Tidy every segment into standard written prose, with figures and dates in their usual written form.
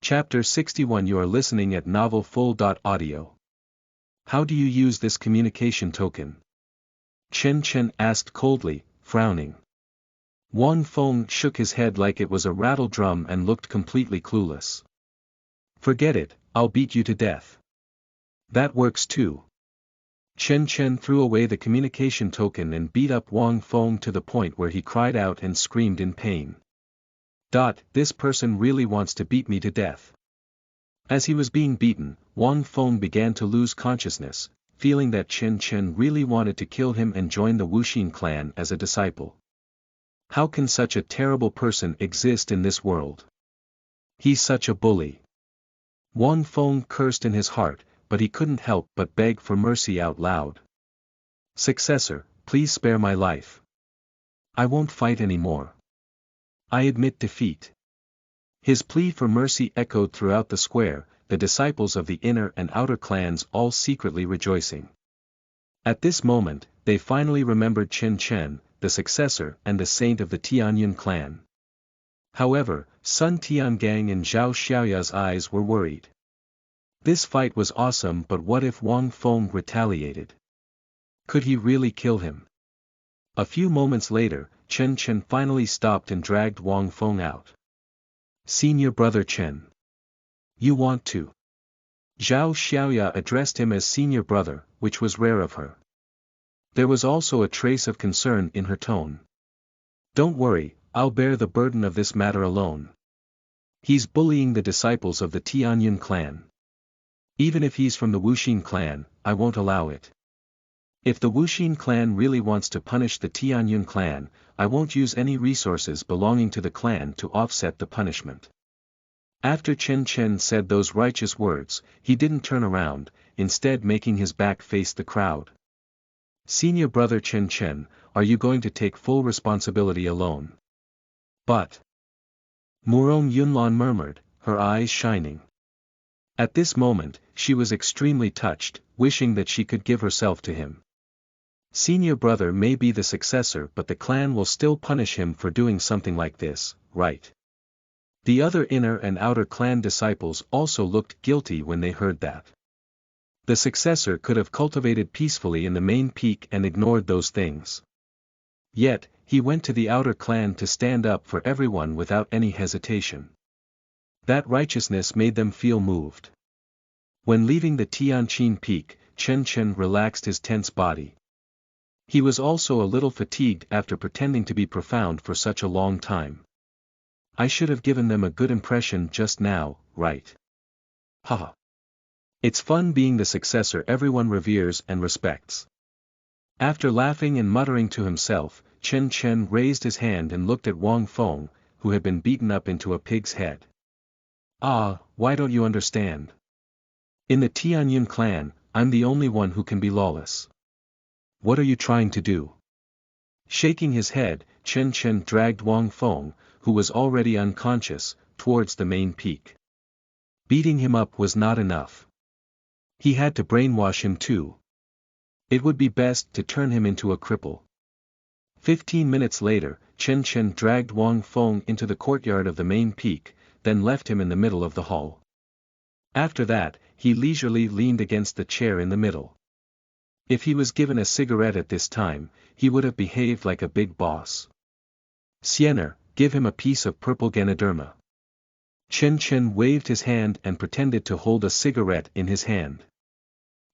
Chapter 61. You are listening at novelfull.audio. How do you use this communication token? Chen Chen asked coldly, frowning. Wang Feng shook his head like it was a rattle drum and looked completely clueless. Forget it, I'll beat you to death. That works too. Chen Chen threw away the communication token and beat up Wang Feng to the point where he cried out and screamed in pain. This person really wants to beat me to death. As he was being beaten, Wang Feng began to lose consciousness, feeling that Chen Chen really wanted to kill him and join the Wuxia clan as a disciple. How can such a terrible person exist in this world? He's such a bully. Wang Feng cursed in his heart, but he couldn't help but beg for mercy out loud. Successor, please spare my life. I won't fight anymore. I admit defeat. His plea for mercy echoed throughout the square, the disciples of the inner and outer clans all secretly rejoicing. At this moment, they finally remembered Chen Chen, the successor and the saint of the Tianyun clan. However, Sun Tiangang and Zhao Xiaoya's eyes were worried. This fight was awesome, but what if Wang Feng retaliated? Could he really kill him? A few moments later, Chen Chen finally stopped and dragged Wang Feng out. Senior brother Chen. You want to? Zhao Xiaoya addressed him as senior brother, which was rare of her. There was also a trace of concern in her tone. Don't worry, I'll bear the burden of this matter alone. He's bullying the disciples of the Tianyun clan. Even if he's from the Wuxia clan, I won't allow it. If the Wuxia clan really wants to punish the Tianyun clan, I won't use any resources belonging to the clan to offset the punishment. After Chen Chen said those righteous words, he didn't turn around, instead making his back face the crowd. Senior brother Chen Chen, are you going to take full responsibility alone? But Murong Yunlan murmured, her eyes shining. At this moment, she was extremely touched, wishing that she could give herself to him. Senior brother may be the successor, but the clan will still punish him for doing something like this, right? The other inner and outer clan disciples also looked guilty when they heard that. The successor could have cultivated peacefully in the main peak and ignored those things. Yet, he went to the outer clan to stand up for everyone without any hesitation. That righteousness made them feel moved. When leaving the Tianqin peak, Chen Chen relaxed his tense body. He was also a little fatigued after pretending to be profound for such a long time. I should have given them a good impression just now, right? Haha. It's fun being the successor everyone reveres and respects. After laughing and muttering to himself, Chen Chen raised his hand and looked at Wang Feng, who had been beaten up into a pig's head. Why don't you understand? In the Tianyun clan, I'm the only one who can be lawless. What are you trying to do? Shaking his head, Chen Chen dragged Wang Feng, who was already unconscious, towards the main peak. Beating him up was not enough. He had to brainwash him too. It would be best to turn him into a cripple. 15 minutes later, Chen Chen dragged Wang Feng into the courtyard of the main peak, then left him in the middle of the hall. After that, he leisurely leaned against the chair in the middle. If he was given a cigarette at this time, he would have behaved like a big boss. Xianxia, give him a piece of purple Ganoderma. Chen Chen waved his hand and pretended to hold a cigarette in his hand.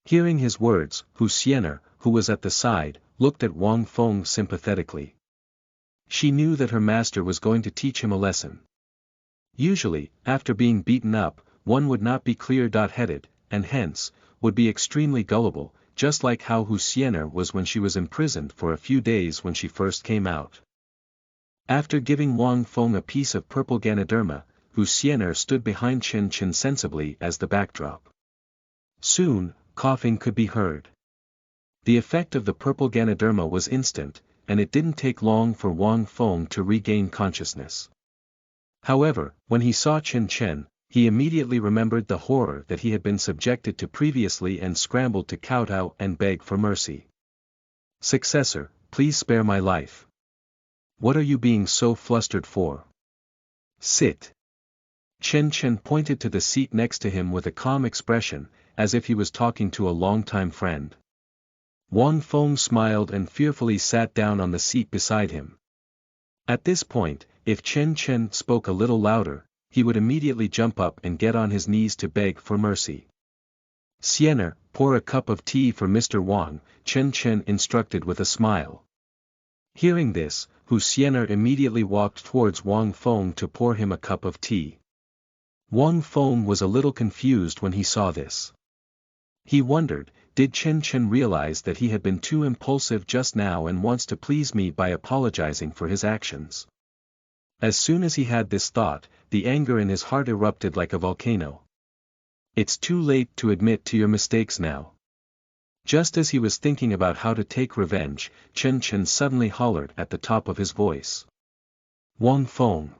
Hearing his words, Xianxia, who was at the side, looked at Wang Feng sympathetically. She knew that her master was going to teach him a lesson. Usually, after being beaten up, one would not be clear-headed, and hence, would be extremely gullible, just like how Xianxia was when she was imprisoned for a few days when she first came out. After giving Wang Feng a piece of purple Ganoderma, Xianxia stood behind Chen Chen sensibly as the backdrop. Soon, coughing could be heard. The effect of the purple Ganoderma was instant, and it didn't take long for Wang Feng to regain consciousness. However, when he saw Chen Chen, he immediately remembered the horror that he had been subjected to previously and scrambled to kowtow and beg for mercy. Successor, please spare my life. What are you being so flustered for? Sit. Chen Chen pointed to the seat next to him with a calm expression, as if he was talking to a longtime friend. Wang Feng smiled and fearfully sat down on the seat beside him. At this point, if Chen Chen spoke a little louder, he would immediately jump up and get on his knees to beg for mercy. Xianxia, pour a cup of tea for Mr. Wang, Chen Chen instructed with a smile. Hearing this, Xianxia immediately walked towards Wang Feng to pour him a cup of tea. Wang Feng was a little confused when he saw this. He wondered, did Chen Chen realize that he had been too impulsive just now and wants to please me by apologizing for his actions? As soon as he had this thought, the anger in his heart erupted like a volcano. It's too late to admit to your mistakes now. Just as he was thinking about how to take revenge, Chen Chen suddenly hollered at the top of his voice. Wang Feng!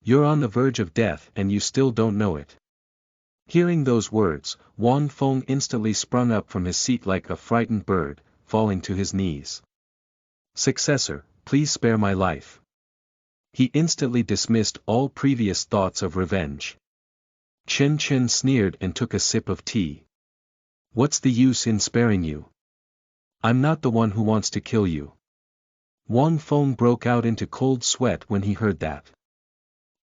You're on the verge of death and you still don't know it. Hearing those words, Wang Feng instantly sprung up from his seat like a frightened bird, falling to his knees. Successor, please spare my life. He instantly dismissed all previous thoughts of revenge. Chen Chen sneered and took a sip of tea. What's the use in sparing you? I'm not the one who wants to kill you. Wang Feng broke out into cold sweat when he heard that.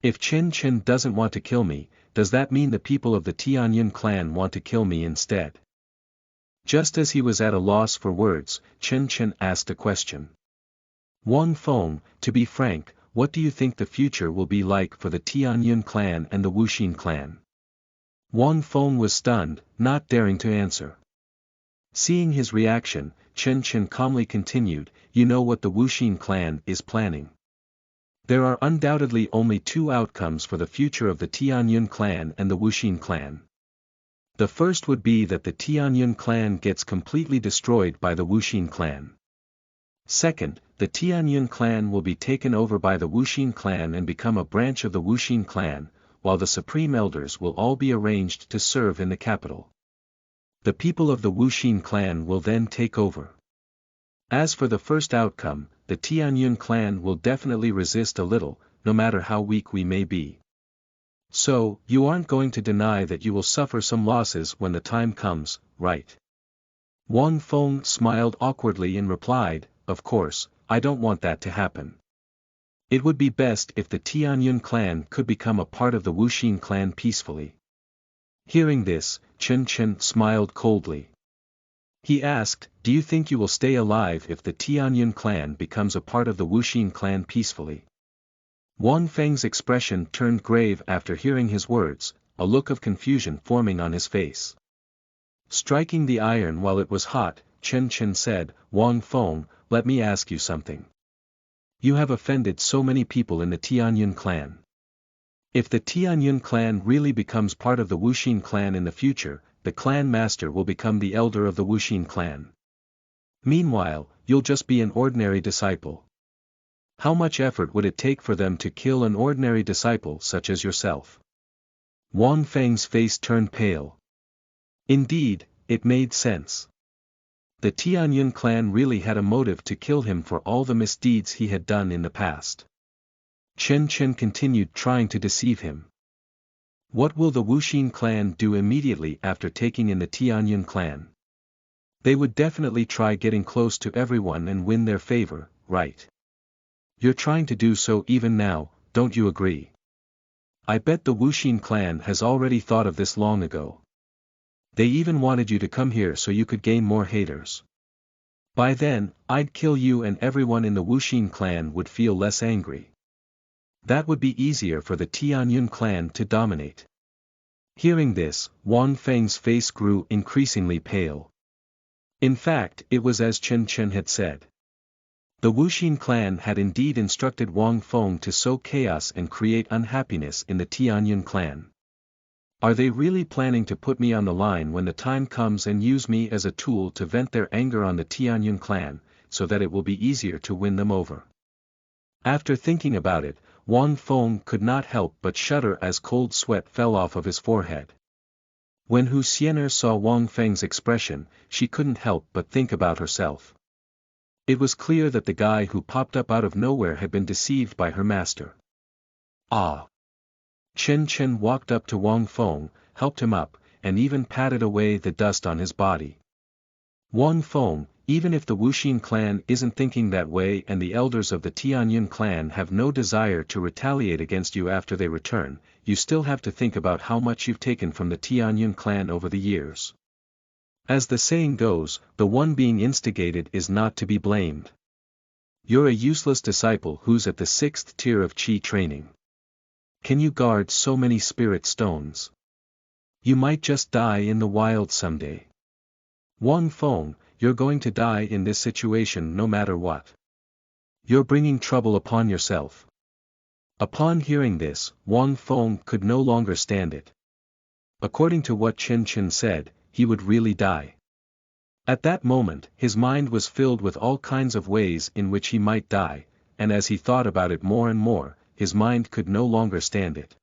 If Chen Chen doesn't want to kill me, does that mean the people of the Tianyun clan want to kill me instead? Just as he was at a loss for words, Chen Chen asked a question. Wang Feng, to be frank, what do you think the future will be like for the Tianyun clan and the Wuxia clan? Wang Feng was stunned, not daring to answer. Seeing his reaction, Chen Chen calmly continued, you know what the Wuxia clan is planning. There are undoubtedly only two outcomes for the future of the Tianyun clan and the Wuxia clan. The first would be that the Tianyun clan gets completely destroyed by the Wuxia clan. Second, the Tianyun clan will be taken over by the Wuxia clan and become a branch of the Wuxia clan, while the supreme elders will all be arranged to serve in the capital. The people of the Wuxia clan will then take over. As for the first outcome, the Tianyun clan will definitely resist a little, no matter how weak we may be. So, you aren't going to deny that you will suffer some losses when the time comes, right? Wang Feng smiled awkwardly and replied, of course, I don't want that to happen. It would be best if the Tianyun clan could become a part of the Wuxia clan peacefully. Hearing this, Chen Chen smiled coldly. He asked, do you think you will stay alive if the Tianyun clan becomes a part of the Wuxia clan peacefully? Wang Feng's expression turned grave after hearing his words, a look of confusion forming on his face. Striking the iron while it was hot, Chen Chen said, Wang Feng, let me ask you something. You have offended so many people in the Tianyun clan. If the Tianyun clan really becomes part of the Wuxia clan in the future, the clan master will become the elder of the Wuxia clan. Meanwhile, you'll just be an ordinary disciple. How much effort would it take for them to kill an ordinary disciple such as yourself? Wang Feng's face turned pale. Indeed, it made sense. The Tianyun clan really had a motive to kill him for all the misdeeds he had done in the past. Chen Chen continued trying to deceive him. What will the Wuxia clan do immediately after taking in the Tianyun clan? They would definitely try getting close to everyone and win their favor, right? You're trying to do so even now, don't you agree? I bet the Wuxia clan has already thought of this long ago. They even wanted you to come here so you could gain more haters. By then, I'd kill you and everyone in the Wuxia clan would feel less angry. That would be easier for the Tianyun clan to dominate. Hearing this, Wang Feng's face grew increasingly pale. In fact, it was as Chen Chen had said. The Wuxia clan had indeed instructed Wang Feng to sow chaos and create unhappiness in the Tianyun clan. Are they really planning to put me on the line when the time comes and use me as a tool to vent their anger on the Tianyun clan, so that it will be easier to win them over? After thinking about it, Wang Feng could not help but shudder as cold sweat fell off of his forehead. When Xianxia saw Wang Feng's expression, she couldn't help but think about herself. It was clear that the guy who popped up out of nowhere had been deceived by her master. Ah! Chen Chen walked up to Wang Feng, helped him up, and even patted away the dust on his body. Wang Feng, even if the Wuxia clan isn't thinking that way and the elders of the Tianyun clan have no desire to retaliate against you after they return, you still have to think about how much you've taken from the Tianyun clan over the years. As the saying goes, the one being instigated is not to be blamed. You're a useless disciple who's at the 6th tier of Qi training. Can you guard so many spirit stones? You might just die in the wild someday. Wang Feng, you're going to die in this situation no matter what. You're bringing trouble upon yourself. Upon hearing this, Wang Feng could no longer stand it. According to what Chen Chen said, he would really die. At that moment, his mind was filled with all kinds of ways in which he might die, and as he thought about it more and more, his mind could no longer stand it.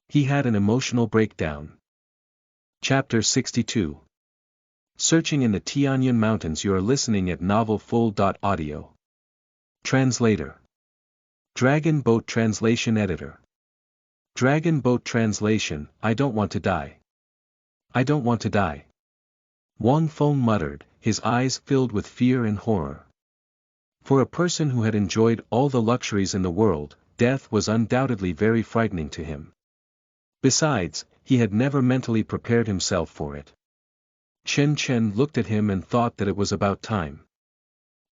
He had an emotional breakdown. Chapter 62. Searching in the Tianyun Mountains. You are listening at novelfull.audio. Translator. Dragon Boat Translation Editor. Dragon Boat Translation. I don't want to die. I don't want to die. Wang Feng muttered, his eyes filled with fear and horror. For a person who had enjoyed all the luxuries in the world, death was undoubtedly very frightening to him. Besides, he had never mentally prepared himself for it. Chen Chen looked at him and thought that it was about time.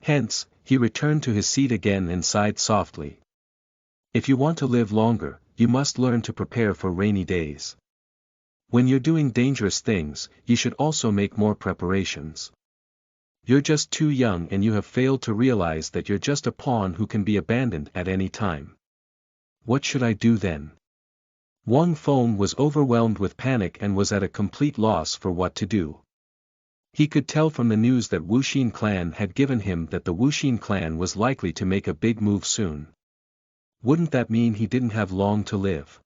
Hence, he returned to his seat again and sighed softly. If you want to live longer, you must learn to prepare for rainy days. When you're doing dangerous things, you should also make more preparations. You're just too young and you have failed to realize that you're just a pawn who can be abandoned at any time. What should I do then? Wang Feng was overwhelmed with panic and was at a complete loss for what to do. He could tell from the news that Wuxia clan had given him that the Wuxia clan was likely to make a big move soon. Wouldn't that mean he didn't have long to live?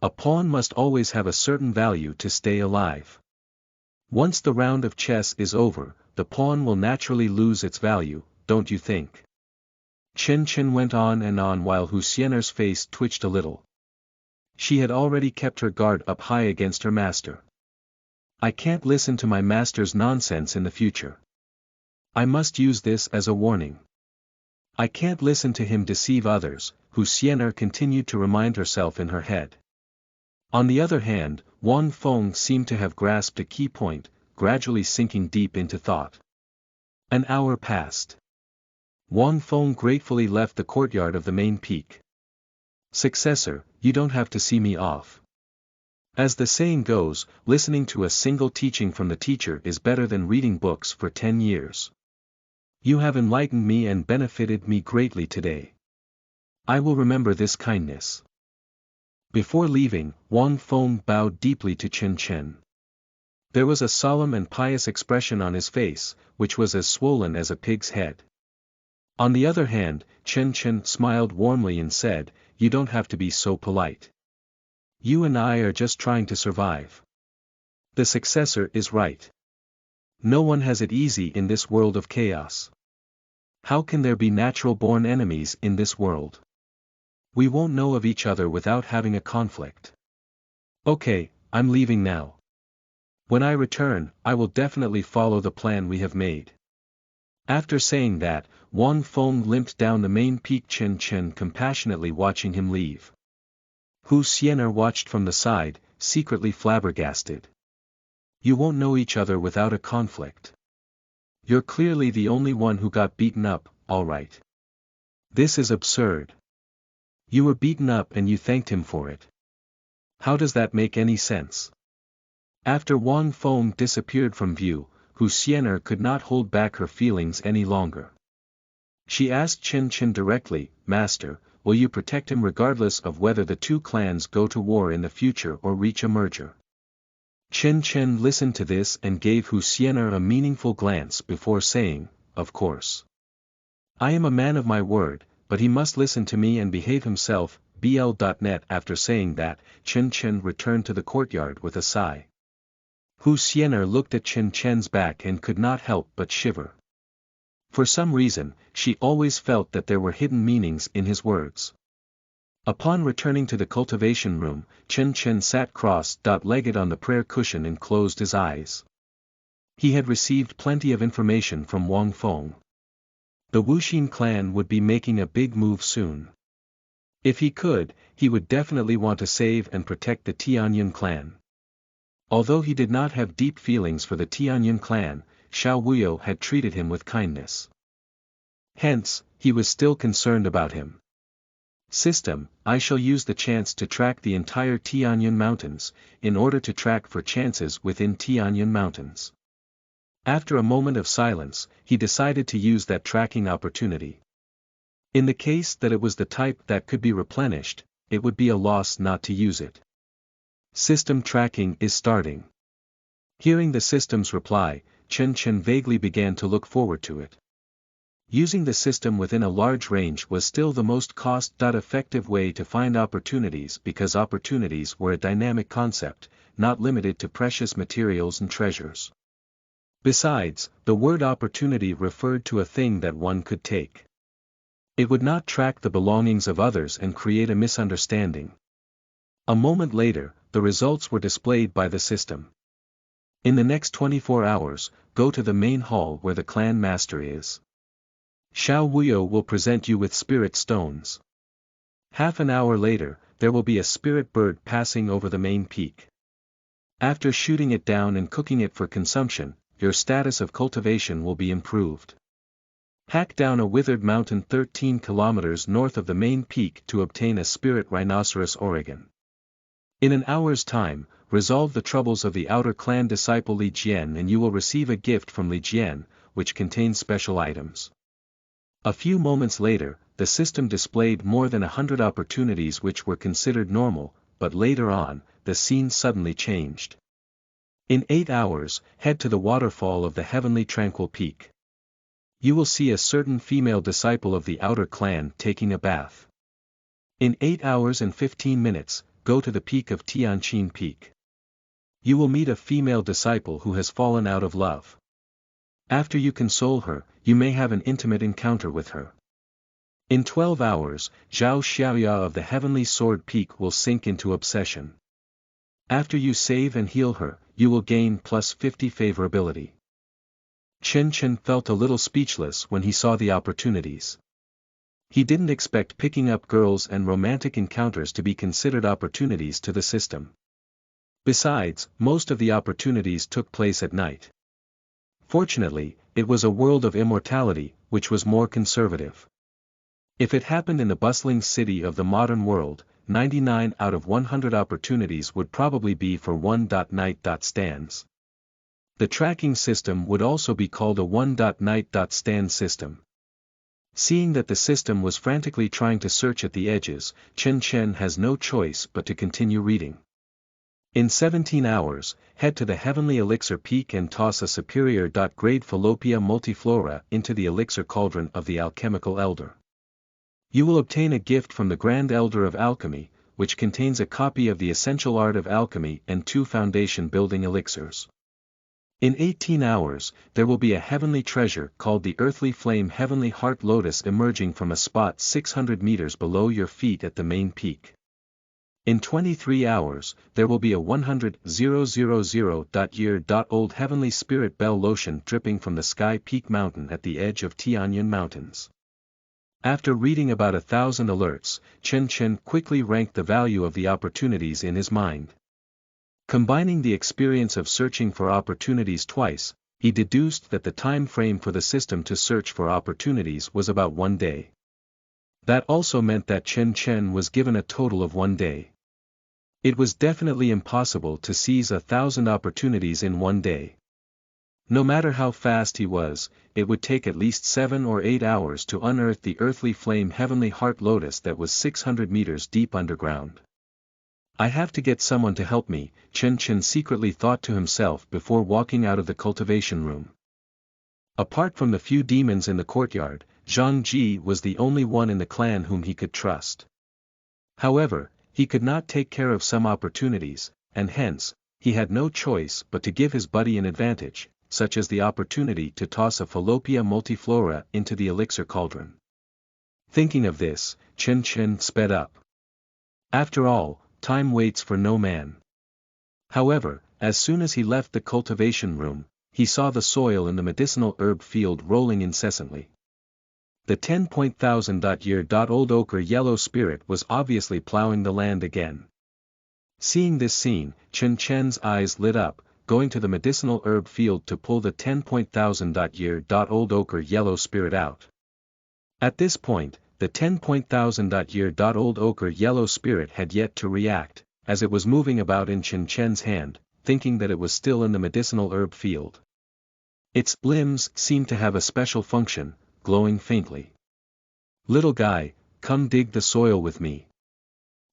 A pawn must always have a certain value to stay alive. Once the round of chess is over, the pawn will naturally lose its value, don't you think? Chen Chen went on and on while Xianxia's face twitched a little. She had already kept her guard up high against her master. I can't listen to my master's nonsense in the future. I must use this as a warning. I can't listen to him deceive others, Xianxia continued to remind herself in her head. On the other hand, Wang Feng seemed to have grasped a key point, gradually sinking deep into thought. An hour passed. Wang Feng gratefully left the courtyard of the main peak. Successor, you don't have to see me off. As the saying goes, listening to a single teaching from the teacher is better than reading books for 10 years. You have enlightened me and benefited me greatly today. I will remember this kindness. Before leaving, Wang Feng bowed deeply to Chen Chen. There was a solemn and pious expression on his face, which was as swollen as a pig's head. On the other hand, Chen Chen smiled warmly and said, You don't have to be so polite. You and I are just trying to survive. The successor is right. No one has it easy in this world of chaos. How can there be natural-born enemies in this world? We won't know of each other without having a conflict. Okay, I'm leaving now. When I return, I will definitely follow the plan we have made. After saying that, Wang Feng limped down the main peak, Chen Chen compassionately watching him leave. Xianxia watched from the side, secretly flabbergasted. You won't know each other without a conflict. You're clearly the only one who got beaten up, all right. This is absurd. You were beaten up and you thanked him for it. How does that make any sense? After Wang Feng disappeared from view, Xianxia could not hold back her feelings any longer. She asked Chen Chen directly, Master, will you protect him regardless of whether the two clans go to war in the future or reach a merger? Chen Chen listened to this and gave Xianxia a meaningful glance before saying, Of course. I am a man of my word, but he must listen to me and behave himself. BL.net. After saying that, Chen Chen returned to the courtyard with a sigh. Xianxia looked at Chen Chen's back and could not help but shiver. For some reason, she always felt that there were hidden meanings in his words. Upon returning to the cultivation room, Chen sat cross-legged on the prayer cushion and closed his eyes. He had received plenty of information from Wang Feng. The Wuxia clan would be making a big move soon. If he could, he would definitely want to save and protect the Tianyun clan. Although he did not have deep feelings for the Tianyun clan, Xiao Wuyo had treated him with kindness. Hence, he was still concerned about him. System, I shall use the chance to track the entire Tianyun Mountains, in order to track for chances within Tianyun Mountains. After a moment of silence, he decided to use that tracking opportunity. In the case that it was the type that could be replenished, it would be a loss not to use it. System tracking is starting. Hearing the system's reply, Chen vaguely began to look forward to it. Using the system within a large range was still the most cost-effective way to find opportunities because opportunities were a dynamic concept, not limited to precious materials and treasures. Besides, the word opportunity referred to a thing that one could take. It would not track the belongings of others and create a misunderstanding. A moment later, the results were displayed by the system. In the next 24 hours, go to the main hall where the clan master is. Xiao Wuyo will present you with spirit stones. Half an hour later, there will be a spirit bird passing over the main peak. After shooting it down and cooking it for consumption, your status of cultivation will be improved. Hack down a withered mountain 13 kilometers north of the main peak to obtain a spirit rhinoceros Oregon. In an hour's time, resolve the troubles of the outer clan disciple Li Jian and you will receive a gift from Li Jian, which contains special items. A few moments later, the system displayed more than 100 opportunities which were considered normal, but later on, the scene suddenly changed. In 8 hours, head to the waterfall of the heavenly tranquil peak. You will see a certain female disciple of the outer clan taking a bath. In 8 hours and 15 minutes, go to the peak of Tianqin Peak. You will meet a female disciple who has fallen out of love. After you console her, you may have an intimate encounter with her. In 12 hours, Zhao Xiaoya of the Heavenly Sword Peak will sink into obsession. After you save and heal her, you will gain plus 50 favorability. Chen felt a little speechless when he saw the opportunities. He didn't expect picking up girls and romantic encounters to be considered opportunities to the system. Besides, most of the opportunities took place at night. Fortunately, it was a world of immortality, which was more conservative. If it happened in the bustling city of the modern world, 99 out of 100 opportunities would probably be for one-night stands. The tracking system would also be called a one-night stand system. Seeing that the system was frantically trying to search at the edges, Chen has no choice but to continue reading. In 17 hours, head to the Heavenly Elixir Peak and toss a superior-grade Fallopia multiflora into the elixir cauldron of the Alchemical Elder. You will obtain a gift from the Grand Elder of Alchemy, which contains a copy of the Essential Art of Alchemy and 2 foundation-building elixirs. In 18 hours, there will be a heavenly treasure called the Earthly Flame Heavenly Heart Lotus emerging from a spot 600 meters below your feet at the main peak. In 23 hours, there will be a 100,000-year-old Heavenly Spirit Bell lotion dripping from the Sky Peak Mountain at the edge of Tianyun Mountains. After reading about 1,000 alerts, Chen quickly ranked the value of the opportunities in his mind. Combining the experience of searching for opportunities twice, he deduced that the time frame for the system to search for opportunities was about 1 day. That also meant that Chen was given a total of 1 day. It was definitely impossible to seize 1,000 opportunities in 1 day. No matter how fast he was, it would take at least 7 or 8 hours to unearth the Earthly Flame Heavenly Heart Lotus that was 600 meters deep underground. I have to get someone to help me, Chen secretly thought to himself before walking out of the cultivation room. Apart from the few demons in the courtyard, Zhang Ji was the only one in the clan whom he could trust. However, he could not take care of some opportunities, and hence, he had no choice but to give his buddy an advantage, such as the opportunity to toss a Fallopia multiflora into the elixir cauldron. Thinking of this, Chen sped up. After all, time waits for no man. However, as soon as he left the cultivation room, he saw the soil in the medicinal herb field rolling incessantly. The 10,000-year-old ochre yellow spirit was obviously plowing the land again. Seeing this scene, Chen Chen's eyes lit up, going to the medicinal herb field to pull the 10,000-year-old ochre yellow spirit out. At this point, the 10,000-year-old ochre yellow spirit had yet to react, as it was moving about in Chen Chen's hand, thinking that it was still in the medicinal herb field. Its limbs seemed to have a special function, glowing faintly. "Little guy, come dig the soil with me.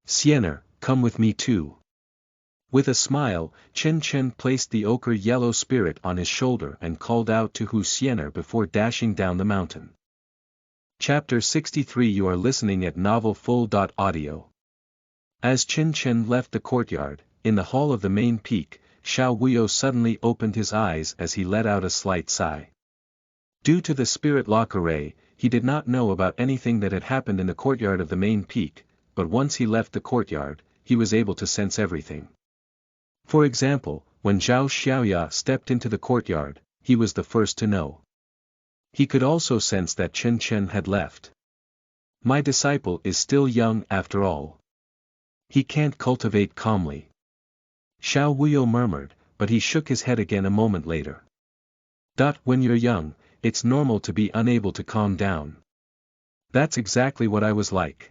Xianxia, come with me too." With a smile, Chen Chen placed the ochre yellow spirit on his shoulder and called out to Xianxia before dashing down the mountain. Chapter 63. You are listening at novelfull.audio. As Chen Chen left the courtyard, in the hall of the main peak, Xiao Wuyo suddenly opened his eyes as he let out a slight sigh. Due to the spirit lock array, he did not know about anything that had happened in the courtyard of the main peak, but once he left the courtyard, he was able to sense everything. For example, when Zhao Xiaoya stepped into the courtyard, he was the first to know. He could also sense that Chen Chen had left. My disciple is still young after all. He can't cultivate calmly. Xiao Wuyo murmured, but he shook his head again a moment later. When you're young, it's normal to be unable to calm down. That's exactly what I was like.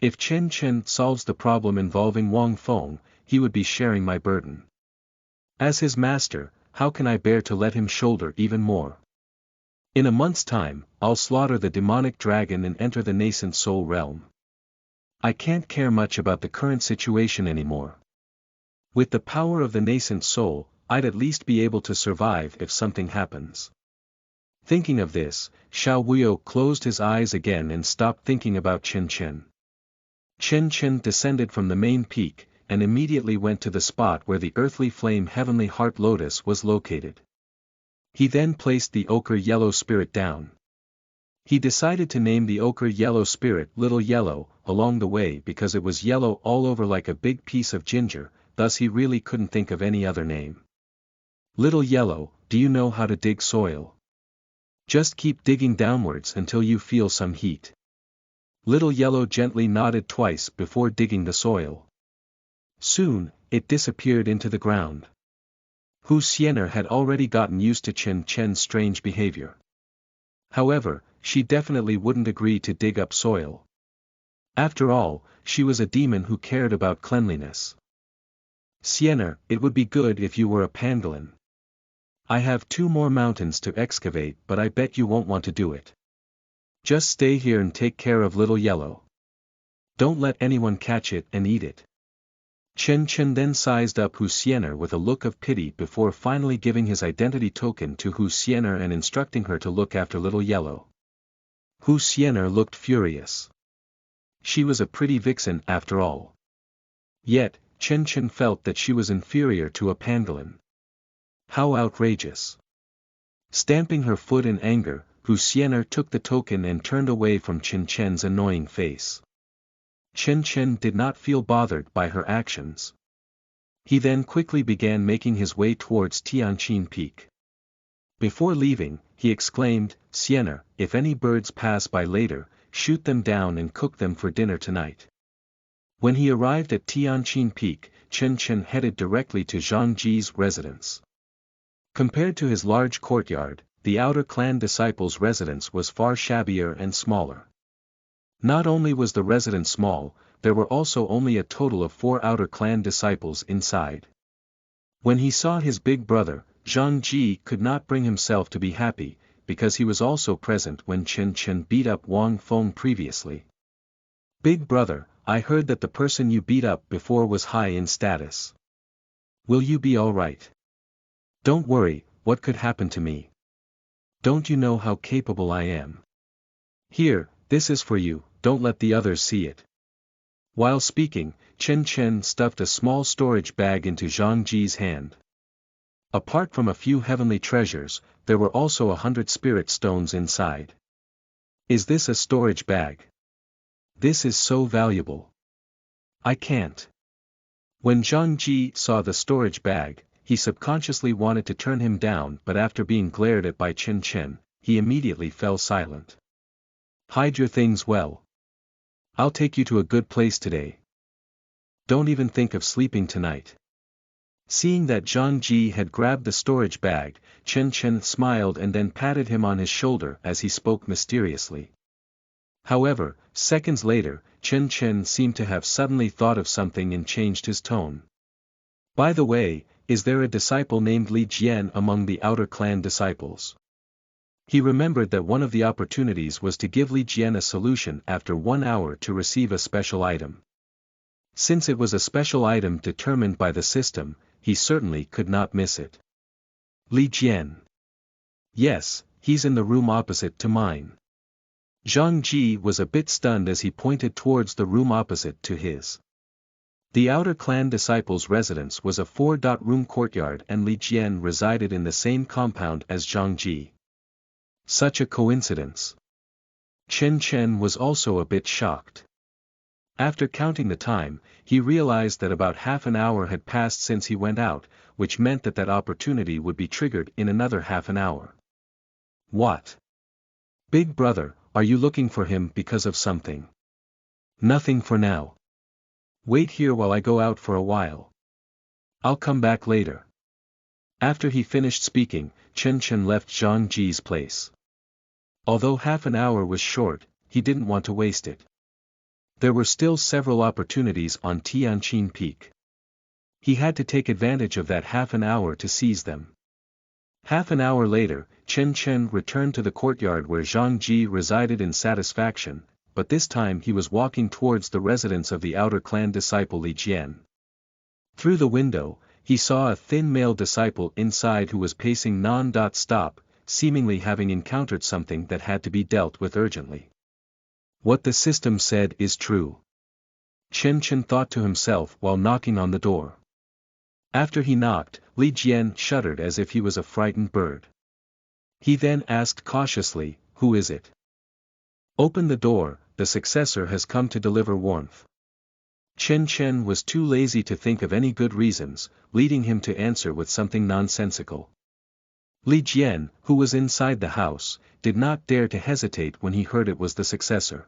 If Chen Chen solves the problem involving Wang Feng, he would be sharing my burden. As his master, how can I bear to let him shoulder even more? In a month's time, I'll slaughter the demonic dragon and enter the nascent soul realm. I can't care much about the current situation anymore. With the power of the nascent soul, I'd at least be able to survive if something happens. Thinking of this, Xiao Wuyo closed his eyes again and stopped thinking about Chen Chen. Chen Chen descended from the main peak, and immediately went to the spot where the earthly flame heavenly heart lotus was located. He then placed the ochre yellow spirit down. He decided to name the ochre yellow spirit Little Yellow, along the way because it was yellow all over like a big piece of ginger, thus he really couldn't think of any other name. Little Yellow, do you know how to dig soil? Just keep digging downwards until you feel some heat. Little Yellow gently nodded twice before digging the soil. Soon, it disappeared into the ground. Xianxia had already gotten used to Chen Chen's strange behavior. However, she definitely wouldn't agree to dig up soil. After all, she was a demon who cared about cleanliness. Xianxia, it would be good if you were a pangolin. I have 2 more mountains to excavate, but I bet you won't want to do it. Just stay here and take care of Little Yellow. Don't let anyone catch it and eat it. Chen Chen then sized up Xianxia with a look of pity before finally giving his identity token to Xianxia and instructing her to look after Little Yellow. Xianxia looked furious. She was a pretty vixen after all. Yet, Chen Chen felt that she was inferior to a pangolin. How outrageous. Stamping her foot in anger, Xianxia took the token and turned away from Chen Chen's annoying face. Chen Chen did not feel bothered by her actions. He then quickly began making his way towards Tianqin Peak. Before leaving, he exclaimed, "Xianxia, if any birds pass by later, shoot them down and cook them for dinner tonight." When he arrived at Tianqin Peak, Chen Chen headed directly to Zhang Ji's residence. Compared to his large courtyard, the outer clan disciples' residence was far shabbier and smaller. Not only was the residence small, there were also only a total of 4 outer clan disciples inside. When he saw his big brother, Zhang Ji could not bring himself to be happy, because he was also present when Chen Chen beat up Wang Feng previously. "Big brother, I heard that the person you beat up before was high in status. Will you be alright? Don't worry, what could happen to me? Don't you know how capable I am? Here, this is for you, don't let the others see it." While speaking, Chen Chen stuffed a small storage bag into Zhang Ji's hand. Apart from a few heavenly treasures, there were also 100 spirit stones inside. "Is this a storage bag? This is so valuable. I can't. When Zhang Ji saw the storage bag, he subconsciously wanted to turn him down, but after being glared at by Chen Chen, he immediately fell silent. Hide your things well. I'll take you to a good place today. Don't even think of sleeping tonight. Seeing that Zhang Ji had grabbed the storage bag, Chen Chen smiled and then patted him on his shoulder as he spoke mysteriously. However, seconds later, Chen Chen seemed to have suddenly thought of something and changed his tone. By the way, is there a disciple named Li Jian among the outer clan disciples? He remembered that one of the opportunities was to give Li Jian a solution after 1 hour to receive a special item. Since it was a special item determined by the system, he certainly could not miss it. Li Jian. Yes, he's in the room opposite to mine. Zhang Ji was a bit stunned as he pointed towards the room opposite to his. The outer clan disciples' residence was a 4-room courtyard and Li Jian resided in the same compound as Zhang Ji. Such a coincidence. Chen Chen was also a bit shocked. After counting the time, he realized that about half an hour had passed since he went out, which meant that that opportunity would be triggered in another half an hour. What? Big brother, are you looking for him because of something? Nothing for now. Wait here while I go out for a while. I'll come back later. After he finished speaking, Chen Chen left Zhang Ji's place. Although half an hour was short, he didn't want to waste it. There were still several opportunities on Tianqin Peak. He had to take advantage of that half an hour to seize them. Half an hour later, Chen Chen returned to the courtyard where Zhang Ji resided in satisfaction, but this time he was walking towards the residence of the outer clan disciple Li Jian. Through the window, he saw a thin male disciple inside who was pacing non-stop, seemingly having encountered something that had to be dealt with urgently. What the system said is true. Chen Chen thought to himself while knocking on the door. After he knocked, Li Jian shuddered as if he was a frightened bird. He then asked cautiously, "Who is it?" "Open the door, the successor has come to deliver warmth." Chen Chen was too lazy to think of any good reasons, leading him to answer with something nonsensical. Li Jian, who was inside the house, did not dare to hesitate when he heard it was the successor.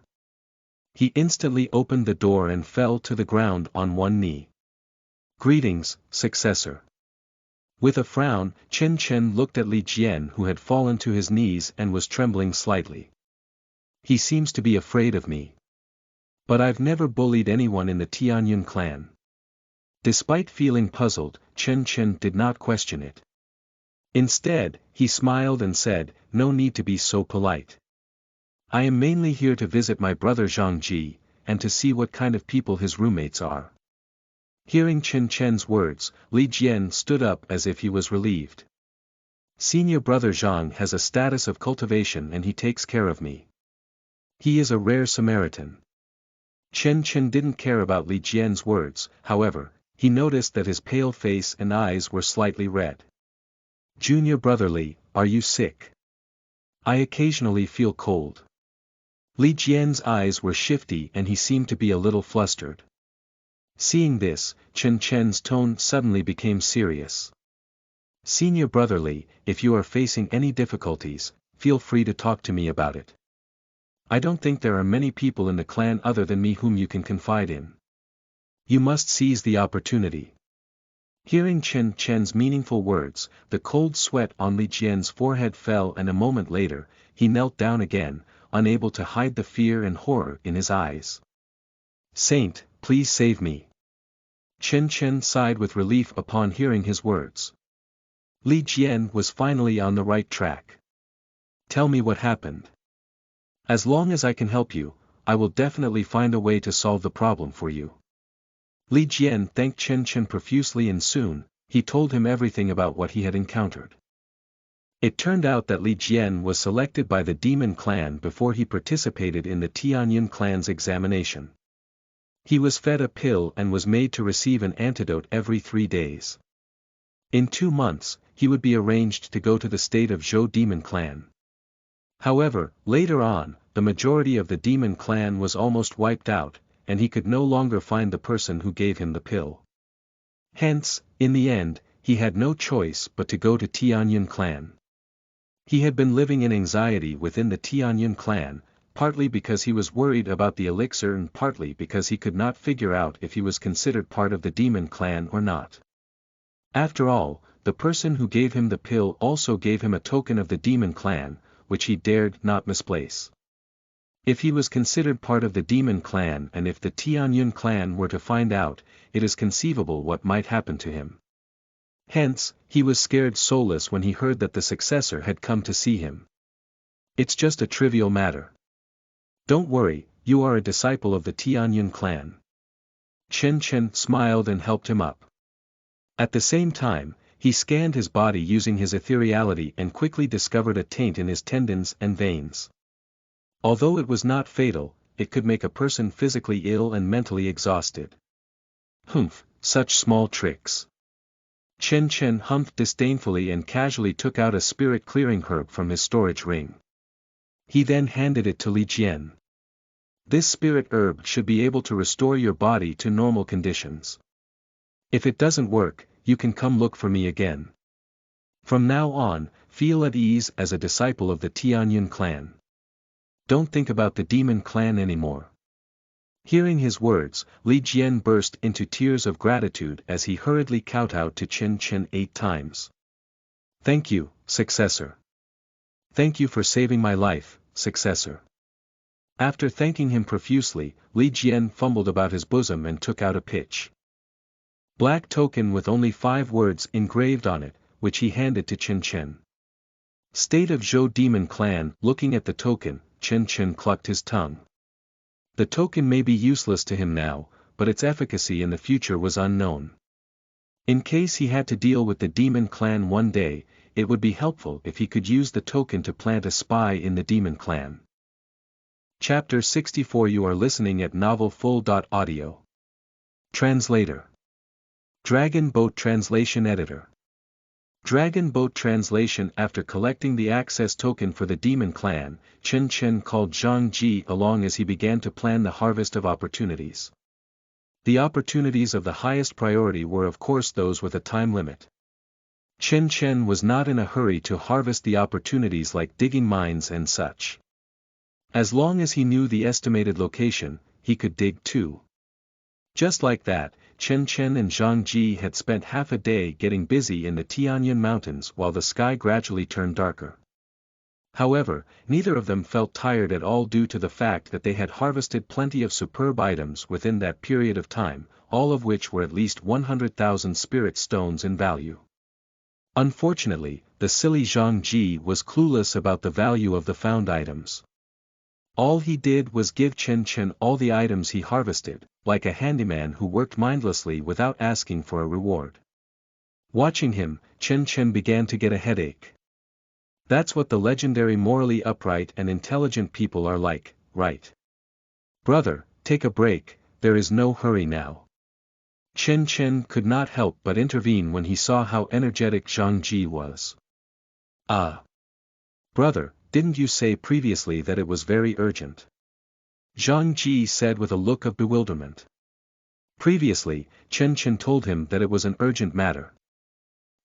He instantly opened the door and fell to the ground on one knee. "Greetings, successor." With a frown, Chen Chen looked at Li Jian who had fallen to his knees and was trembling slightly. "He seems to be afraid of me. But I've never bullied anyone in the Tianyun clan." Despite feeling puzzled, Chen Chen did not question it. Instead, he smiled and said, "No need to be so polite. I am mainly here to visit my brother Zhang Ji, and to see what kind of people his roommates are." Hearing Chen Chen's words, Li Jian stood up as if he was relieved. "Senior brother Zhang has a status of cultivation and he takes care of me. He is a rare Samaritan." Chen Chen didn't care about Li Jian's words, however, he noticed that his pale face and eyes were slightly red. "Junior brother Li, are you sick? I occasionally feel cold." Li Jian's eyes were shifty and he seemed to be a little flustered. Seeing this, Chen Chen's tone suddenly became serious. "Senior brother Li, if you are facing any difficulties, feel free to talk to me about it. I don't think there are many people in the clan other than me whom you can confide in. You must seize the opportunity." Hearing Chen Chen's meaningful words, the cold sweat on Li Jian's forehead fell and a moment later, he knelt down again, unable to hide the fear and horror in his eyes. "Saint, please save me." Chen Chen sighed with relief upon hearing his words. Li Jian was finally on the right track. "Tell me what happened. As long as I can help you, I will definitely find a way to solve the problem for you." Li Jian thanked Chen Chen profusely and soon, he told him everything about what he had encountered. It turned out that Li Jian was selected by the Demon Clan before he participated in the Tianyun clan's examination. He was fed a pill and was made to receive an antidote every 3 days. In 2 months, he would be arranged to go to the state of Zhou Demon Clan. However, later on, the majority of the Demon Clan was almost wiped out, and he could no longer find the person who gave him the pill. Hence, in the end, he had no choice but to go to Tianyun clan. He had been living in anxiety within the Tianyun clan, partly because he was worried about the elixir and partly because he could not figure out if he was considered part of the demon clan or not. After all, the person who gave him the pill also gave him a token of the demon clan, which he dared not misplace. If he was considered part of the demon clan and if the Tianyun clan were to find out, it is conceivable what might happen to him. Hence, he was scared soulless when he heard that the successor had come to see him. It's just a trivial matter. Don't worry, you are a disciple of the Tianyun clan. Chen smiled and helped him up. At the same time, he scanned his body using his ethereality and quickly discovered a taint in his tendons and veins. Although it was not fatal, it could make a person physically ill and mentally exhausted. Humph, such small tricks. Chen humphed disdainfully and casually took out a spirit-clearing herb from his storage ring. He then handed it to Li Jian. This spirit herb should be able to restore your body to normal conditions. If it doesn't work, you can come look for me again. From now on, feel at ease as a disciple of the Tianyun clan. Don't think about the demon clan anymore. Hearing his words, Li Jian burst into tears of gratitude as he hurriedly kowtowed to Chen 8 times. Thank you, successor. Thank you for saving my life, successor. After thanking him profusely, Li Jian fumbled about his bosom and took out a pitch black token with only 5 words engraved on it, which he handed to Chen. State of Zhou Demon Clan. Looking at the token, Chen clucked his tongue. The token may be useless to him now, but its efficacy in the future was unknown. In case he had to deal with the demon clan one day, it would be helpful if he could use the token to plant a spy in the demon clan. Chapter 64. You are listening at novelfull.audio. Translator. Dragon Boat Translation Editor. Dragon Boat Translation. After collecting the access token for the demon clan, Chen called Zhang Ji along as he began to plan the harvest of opportunities. The opportunities of the highest priority were of course those with a time limit. Chen was not in a hurry to harvest the opportunities like digging mines and such. As long as he knew the estimated location, he could dig too. Just like that, Chen and Zhang Ji had spent half a day getting busy in the Tianyun Mountains while the sky gradually turned darker. However, neither of them felt tired at all due to the fact that they had harvested plenty of superb items within that period of time, all of which were at least 100,000 spirit stones in value. Unfortunately, the silly Zhang Ji was clueless about the value of the found items. All he did was give Chen all the items he harvested, like a handyman who worked mindlessly without asking for a reward. Watching him, Chen began to get a headache. That's what the legendary morally upright and intelligent people are like, right? Brother, take a break, there is no hurry now. Chen could not help but intervene when he saw how energetic Zhang Ji was. Ah! Brother, didn't you say previously that it was very urgent? Zhang Ji said with a look of bewilderment. Previously, Chen told him that it was an urgent matter.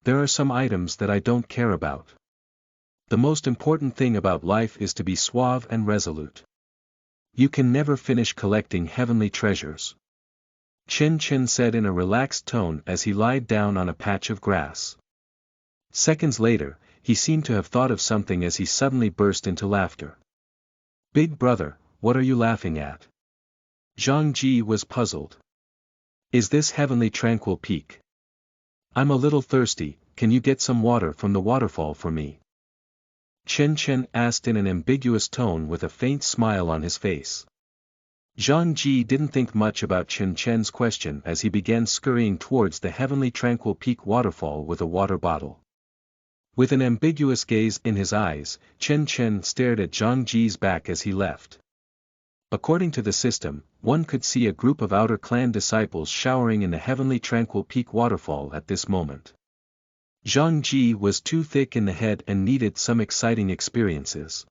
There are some items that I don't care about. The most important thing about life is to be suave and resolute. You can never finish collecting heavenly treasures. Chen said in a relaxed tone as he lied down on a patch of grass. Seconds later, he seemed to have thought of something as he suddenly burst into laughter. Big brother, what are you laughing at? Zhang Ji was puzzled. Is this heavenly tranquil peak? I'm a little thirsty, can you get some water from the waterfall for me? Chen asked in an ambiguous tone with a faint smile on his face. Zhang Ji didn't think much about Chen's question as he began scurrying towards the heavenly tranquil peak waterfall with a water bottle. With an ambiguous gaze in his eyes, Chen stared at Zhang Ji's back as he left. According to the system, one could see a group of outer clan disciples showering in the heavenly tranquil peak waterfall at this moment. Zhang Ji was too thick in the head and needed some exciting experiences.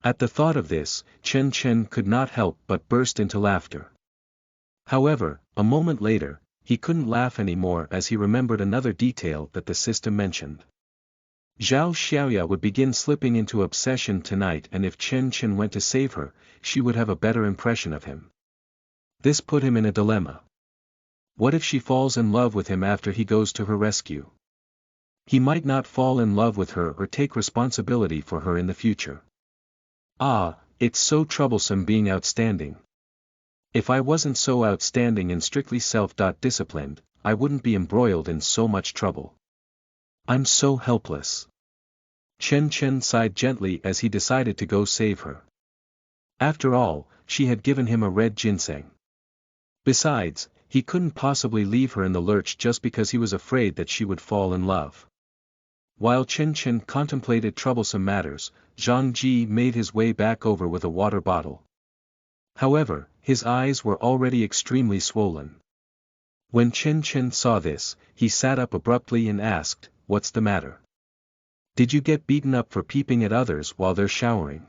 At the thought of this, Chen could not help but burst into laughter. However, a moment later, he couldn't laugh anymore as he remembered another detail that the system mentioned. Zhao Xiaoya would begin slipping into obsession tonight, and if Chen Chen went to save her, she would have a better impression of him. This put him in a dilemma. What if she falls in love with him after he goes to her rescue? He might not fall in love with her or take responsibility for her in the future. Ah, it's so troublesome being outstanding. If I wasn't so outstanding and strictly self-disciplined, I wouldn't be embroiled in so much trouble. I'm so helpless. Chen Chen sighed gently as he decided to go save her. After all, she had given him a red ginseng. Besides, he couldn't possibly leave her in the lurch just because he was afraid that she would fall in love. While Chen Chen contemplated troublesome matters, Zhang Ji made his way back over with a water bottle. However, his eyes were already extremely swollen. When Chen Chen saw this, he sat up abruptly and asked, "What's the matter? Did you get beaten up for peeping at others while they're showering?"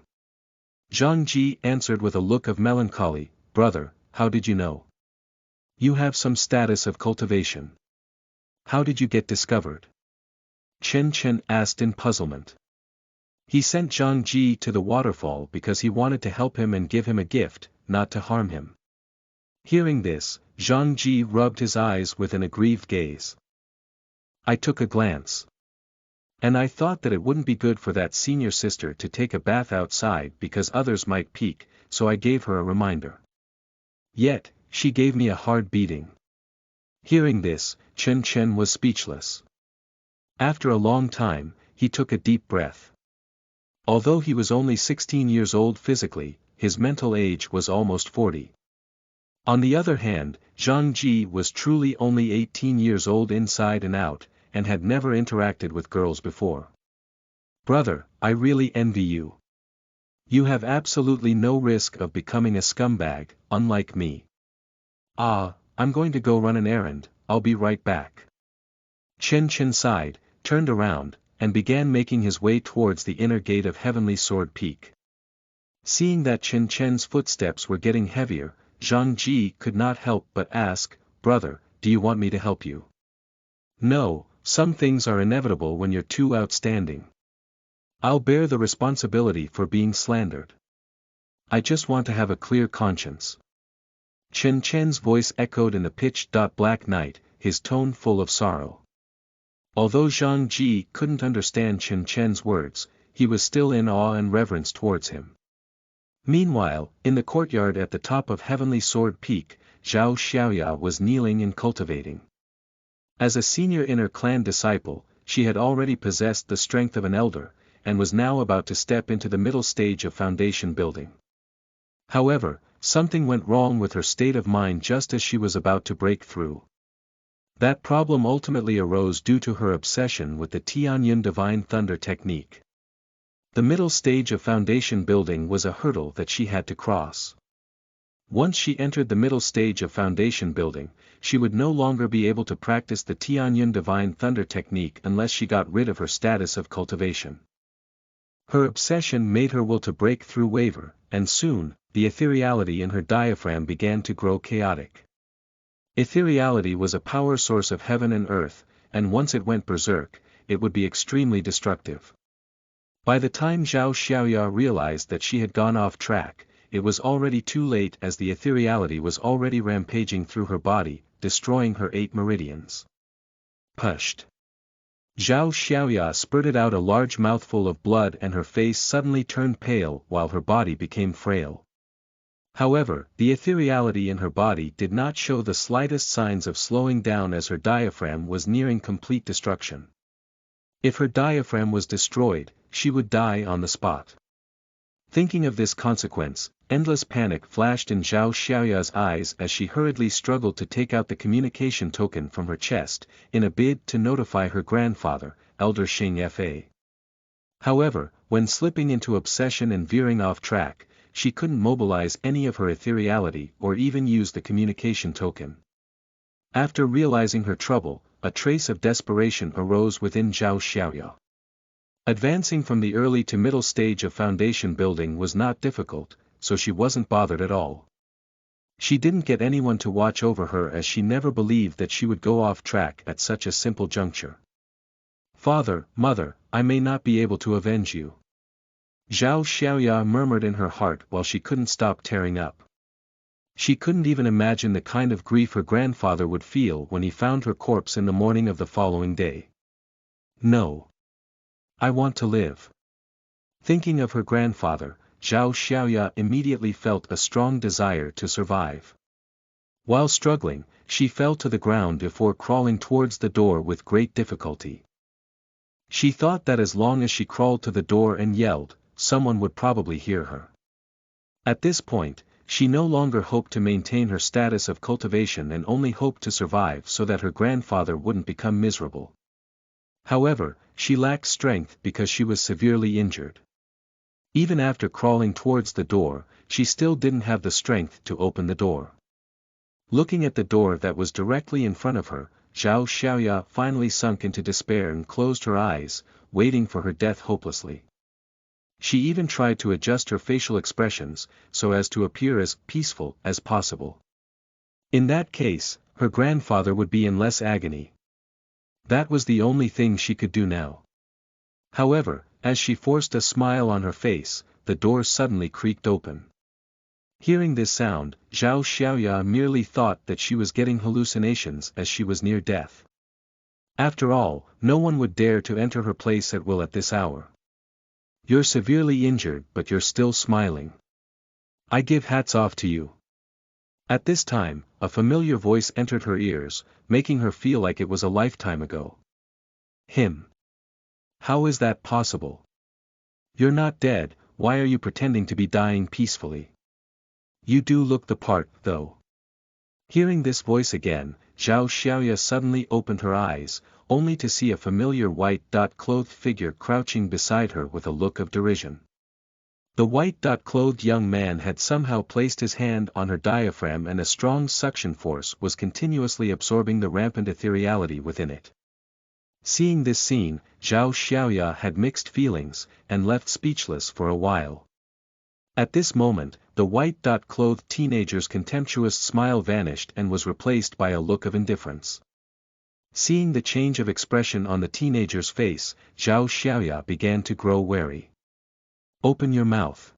Zhang Ji answered with a look of melancholy, "Brother, how did you know? You have some status of cultivation. How did you get discovered?" Chen Chen asked in puzzlement. He sent Zhang Ji to the waterfall because he wanted to help him and give him a gift, not to harm him. Hearing this, Zhang Ji rubbed his eyes with an aggrieved gaze. "I took a glance. And I thought that it wouldn't be good for that senior sister to take a bath outside because others might peek, so I gave her a reminder. Yet, she gave me a hard beating." Hearing this, Chen Chen was speechless. After a long time, he took a deep breath. Although he was only 16 years old physically, his mental age was almost 40. On the other hand, Zhang Ji was truly only 18 years old inside and out, and had never interacted with girls before. "Brother, I really envy you. You have absolutely no risk of becoming a scumbag, unlike me. Ah, I'm going to go run an errand, I'll be right back." Chen Chen sighed, turned around, and began making his way towards the inner gate of Heavenly Sword Peak. Seeing that Chen Chen's footsteps were getting heavier, Zhang Ji could not help but ask, "Brother, do you want me to help you?" "No, some things are inevitable when you're too outstanding. I'll bear the responsibility for being slandered. I just want to have a clear conscience." Chen Chen's voice echoed in the pitch-black night, his tone full of sorrow. Although Zhang Ji couldn't understand Chen Chen's words, he was still in awe and reverence towards him. Meanwhile, in the courtyard at the top of Heavenly Sword Peak, Zhao Xiaoya was kneeling and cultivating. As a senior inner clan disciple, she had already possessed the strength of an elder, and was now about to step into the middle stage of foundation building. However, something went wrong with her state of mind just as she was about to break through. That problem ultimately arose due to her obsession with the Tianyun Divine Thunder technique. The middle stage of foundation building was a hurdle that she had to cross. Once she entered the middle stage of foundation building, she would no longer be able to practice the Tianyun Divine Thunder technique unless she got rid of her status of cultivation. Her obsession made her will to break through waver, and soon, the ethereality in her diaphragm began to grow chaotic. Ethereality was a power source of heaven and earth, and once it went berserk, it would be extremely destructive. By the time Zhao Xiaoya realized that she had gone off track, it was already too late as the ethereality was already rampaging through her body, destroying her 8 meridians. Pushed. Zhao Xiaoya spurted out a large mouthful of blood and her face suddenly turned pale while her body became frail. However, the ethereality in her body did not show the slightest signs of slowing down as her diaphragm was nearing complete destruction. If her diaphragm was destroyed, she would die on the spot. Thinking of this consequence, endless panic flashed in Zhao Xiaoya's eyes as she hurriedly struggled to take out the communication token from her chest, in a bid to notify her grandfather, Elder Xianxia. However, when slipping into obsession and veering off track, she couldn't mobilize any of her ethereality or even use the communication token. After realizing her trouble, a trace of desperation arose within Zhao Xiaoya. Advancing from the early to middle stage of foundation building was not difficult, so she wasn't bothered at all. She didn't get anyone to watch over her as she never believed that she would go off track at such a simple juncture. Father, mother, I may not be able to avenge you. Xianxia murmured in her heart while she couldn't stop tearing up. She couldn't even imagine the kind of grief her grandfather would feel when he found her corpse in the morning of the following day. No. I want to live. Thinking of her grandfather, Xianxia immediately felt a strong desire to survive. While struggling, she fell to the ground before crawling towards the door with great difficulty. She thought that as long as she crawled to the door and yelled, someone would probably hear her. At this point, she no longer hoped to maintain her status of cultivation and only hoped to survive so that her grandfather wouldn't become miserable. However, she lacked strength because she was severely injured. Even after crawling towards the door, she still didn't have the strength to open the door. Looking at the door that was directly in front of her, Xianxia finally sunk into despair and closed her eyes, waiting for her death hopelessly. She even tried to adjust her facial expressions, so as to appear as peaceful as possible. In that case, her grandfather would be in less agony. That was the only thing she could do now. However, as she forced a smile on her face, the door suddenly creaked open. Hearing this sound, Xianxia merely thought that she was getting hallucinations as she was near death. After all, no one would dare to enter her place at will at this hour. You're severely injured but you're still smiling. I give hats off to you. At this time, a familiar voice entered her ears, making her feel like it was a lifetime ago. Him. How is that possible? You're not dead, why are you pretending to be dying peacefully? You do look the part, though. Hearing this voice again, Xianxia suddenly opened her eyes, only to see a familiar white-clothed figure crouching beside her with a look of derision. The white-clothed young man had somehow placed his hand on her diaphragm and a strong suction force was continuously absorbing the rampant ethereality within it. Seeing this scene, Xianxia had mixed feelings, and left speechless for a while. At this moment, the white-clothed teenager's contemptuous smile vanished and was replaced by a look of indifference. Seeing the change of expression on the teenager's face, Xianxia began to grow wary. Open your mouth.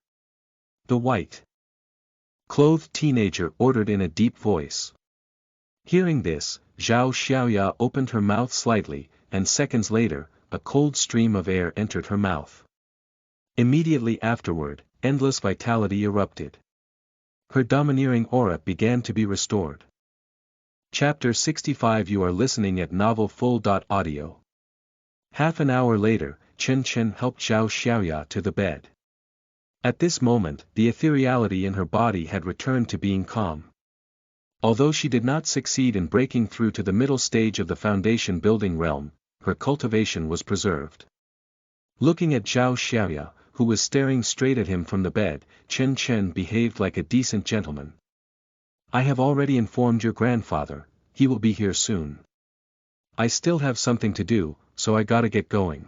The white-clothed teenager ordered in a deep voice. Hearing this, Xianxia opened her mouth slightly, and seconds later, a cold stream of air entered her mouth. Immediately afterward, endless vitality erupted. Her domineering aura began to be restored. Chapter 65. You are listening at novelfull.audio. Half an hour later, Chen helped Xianxia to the bed. At this moment, the ethereality in her body had returned to being calm. Although she did not succeed in breaking through to the middle stage of the foundation building realm, her cultivation was preserved. Looking at Xianxia, who was staring straight at him from the bed, Chen behaved like a decent gentleman. I have already informed your grandfather, he will be here soon. I still have something to do, so I gotta get going.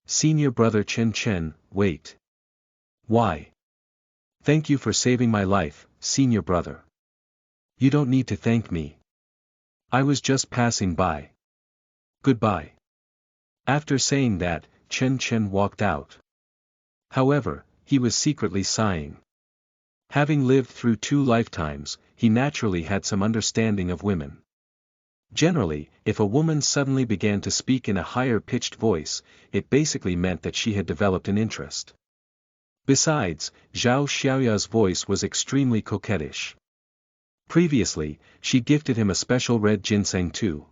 Senior brother Chen, wait. Why? Thank you for saving my life, senior brother. You don't need to thank me. I was just passing by. Goodbye. After saying that, Chen walked out. However, he was secretly sighing. Having lived through 2 lifetimes, he naturally had some understanding of women. Generally, if a woman suddenly began to speak in a higher-pitched voice, it basically meant that she had developed an interest. Besides, Xiaoxia's voice was extremely coquettish. Previously, she gifted him a special red ginseng too.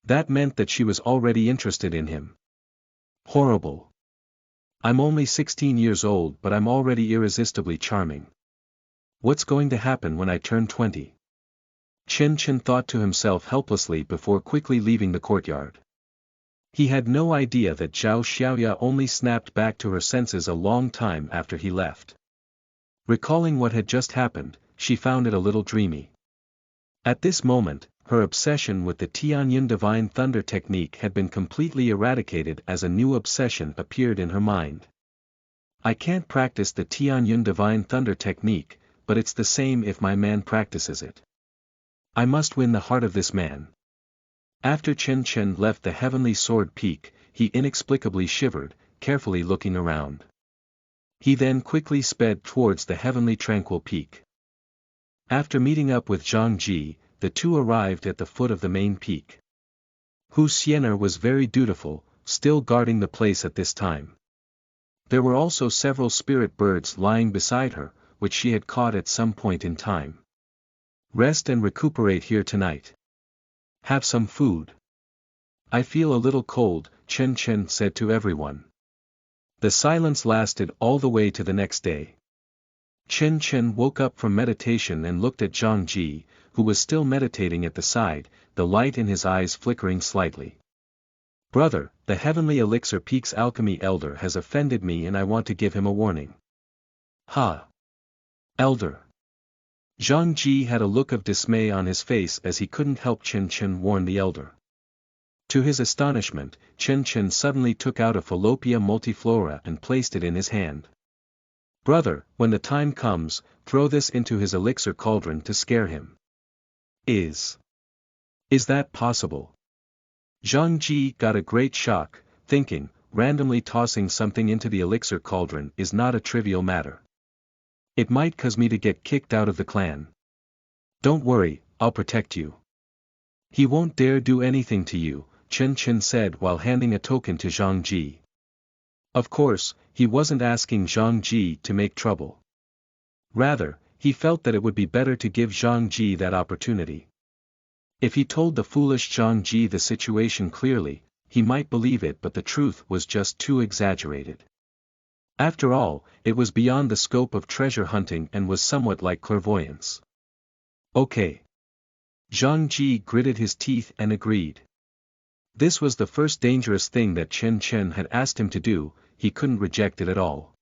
That meant that she was already interested in him. Horrible. I'm only 16 years old but I'm already irresistibly charming. What's going to happen when I turn 20? Chen thought to himself helplessly before quickly leaving the courtyard. He had no idea that Xiaoxia only snapped back to her senses a long time after he left. Recalling what had just happened, she found it a little dreamy. At this moment, her obsession with the Tianyun Divine Thunder technique had been completely eradicated as a new obsession appeared in her mind. I can't practice the Tianyun Divine Thunder technique, but it's the same if my man practices it. I must win the heart of this man. After Chen Chen left the heavenly sword peak, he inexplicably shivered, carefully looking around. He then quickly sped towards the heavenly tranquil peak. After meeting up with Zhang Ji, the two arrived at the foot of the main peak. Xianxia was very dutiful, still guarding the place at this time. There were also several spirit birds lying beside her, which she had caught at some point in time. Rest and recuperate here tonight. Have some food. I feel a little cold, Chen Chen said to everyone. The silence lasted all the way to the next day. Chen Chen woke up from meditation and looked at Zhang Ji, who was still meditating at the side, the light in his eyes flickering slightly. Brother, the heavenly elixir peak's alchemy elder has offended me and I want to give him a warning. Ha! Elder. Zhang Ji had a look of dismay on his face as he couldn't help Chen Chen warn the elder. To his astonishment, Chen Chen suddenly took out a Fallopia multiflora and placed it in his hand. Brother, when the time comes, throw this into his elixir cauldron to scare him. Is that possible? Zhang Ji got a great shock, thinking, randomly tossing something into the elixir cauldron is not a trivial matter. It might cause me to get kicked out of the clan. Don't worry, I'll protect you. He won't dare do anything to you, Chen Chen said while handing a token to Zhang Ji. Of course, he wasn't asking Zhang Ji to make trouble. Rather, he felt that it would be better to give Zhang Ji that opportunity. If he told the foolish Zhang Ji the situation clearly, he might believe it, but the truth was just too exaggerated. After all, it was beyond the scope of treasure hunting and was somewhat like clairvoyance. Okay. Zhang Ji gritted his teeth and agreed. This was the first dangerous thing that Chen Chen had asked him to do, he couldn't reject it at all.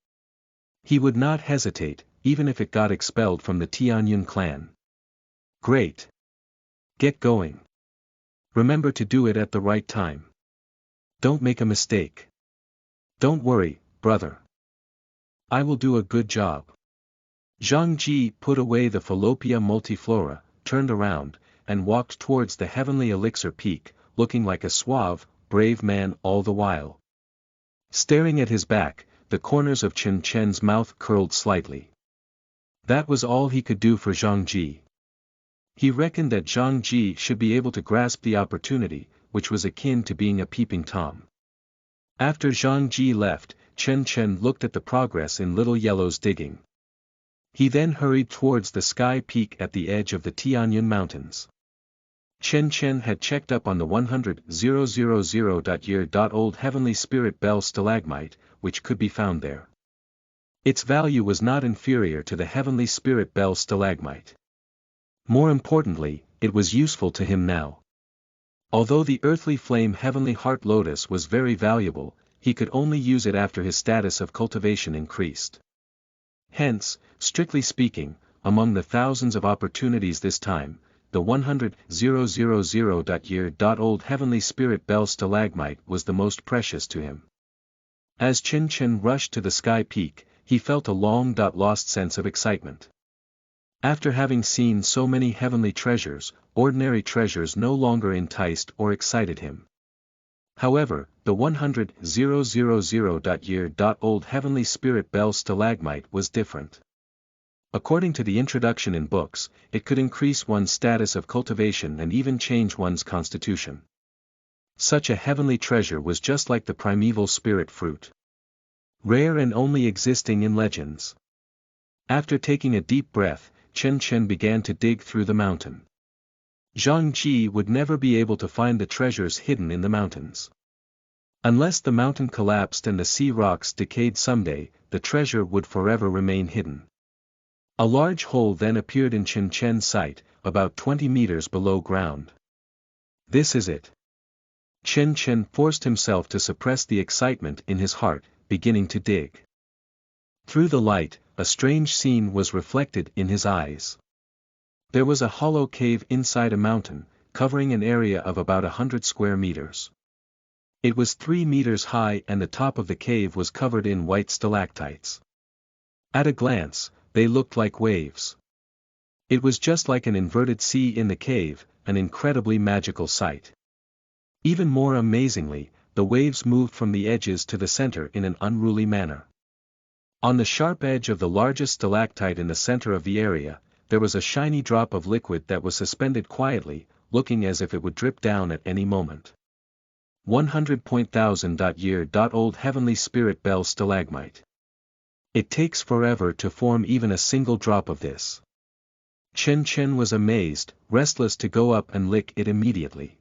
He would not hesitate, even if it got expelled from the Tianyun clan. Great. Get going. Remember to do it at the right time. Don't make a mistake. Don't worry, brother. I will do a good job. Zhang Ji put away the Fallopia multiflora, turned around, and walked towards the heavenly elixir peak, looking like a suave, brave man all the while. Staring at his back, the corners of Chen Chen's mouth curled slightly. That was all he could do for Zhang Ji. He reckoned that Zhang Ji should be able to grasp the opportunity, which was akin to being a peeping Tom. After Zhang Ji left, Chen Chen looked at the progress in Little Yellow's digging. He then hurried towards the sky peak at the edge of the Tianyun Mountains. Chen Chen had checked up on the 100,000-year-old heavenly spirit bell stalagmite, which could be found there. Its value was not inferior to the heavenly spirit bell stalagmite. More importantly, it was useful to him now. Although the earthly flame heavenly heart lotus was very valuable, he could only use it after his status of cultivation increased. Hence, strictly speaking, among the thousands of opportunities this time, the 100,000-year-old heavenly spirit bell stalagmite was the most precious to him. As Chen Chen rushed to the sky peak, he felt a long-lost sense of excitement. After having seen so many heavenly treasures, ordinary treasures no longer enticed or excited him. However, the 100,000-year-old heavenly spirit bell stalagmite was different. According to the introduction in books, it could increase one's status of cultivation and even change one's constitution. Such a heavenly treasure was just like the primeval spirit fruit. Rare and only existing in legends. After taking a deep breath, Chen Chen began to dig through the mountain. Zhang Ji would never be able to find the treasures hidden in the mountains. Unless the mountain collapsed and the sea rocks decayed someday, the treasure would forever remain hidden. A large hole then appeared in Chen Chen's sight, about 20 meters below ground. This is it. Chen Chen forced himself to suppress the excitement in his heart, beginning to dig. Through the light, a strange scene was reflected in his eyes. There was a hollow cave inside a mountain, covering an area of about 100 square meters. It was 3 meters high and the top of the cave was covered in white stalactites. At a glance, they looked like waves. It was just like an inverted sea in the cave, an incredibly magical sight. Even more amazingly, the waves moved from the edges to the center in an unruly manner. On the sharp edge of the largest stalactite in the center of the area, there was a shiny drop of liquid that was suspended quietly, looking as if it would drip down at any moment. 100,000-year-old Heavenly Spirit Bell Stalagmite. It takes forever to form even a single drop of this. Chen was amazed, restless to go up and lick it immediately.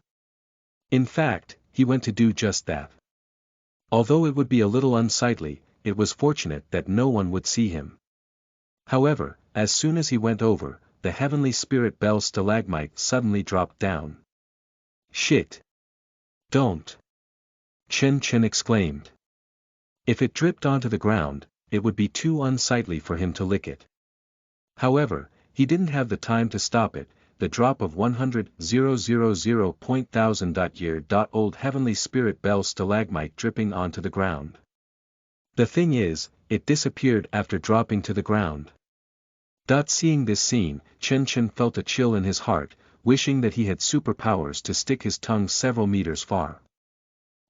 In fact, he went to do just that. Although it would be a little unsightly, it was fortunate that no one would see him. However, as soon as he went over, the Heavenly Spirit Bell Stalagmite suddenly dropped down. Shit! Don't! Chen exclaimed. If it dripped onto the ground, it would be too unsightly for him to lick it. However, he didn't have the time to stop it. The drop of 100,000-year-old Heavenly Spirit Bell Stalagmite dripping onto the ground. The thing is, it disappeared after dropping to the ground. Seeing this scene, Chen felt a chill in his heart, wishing that he had superpowers to stick his tongue several meters far.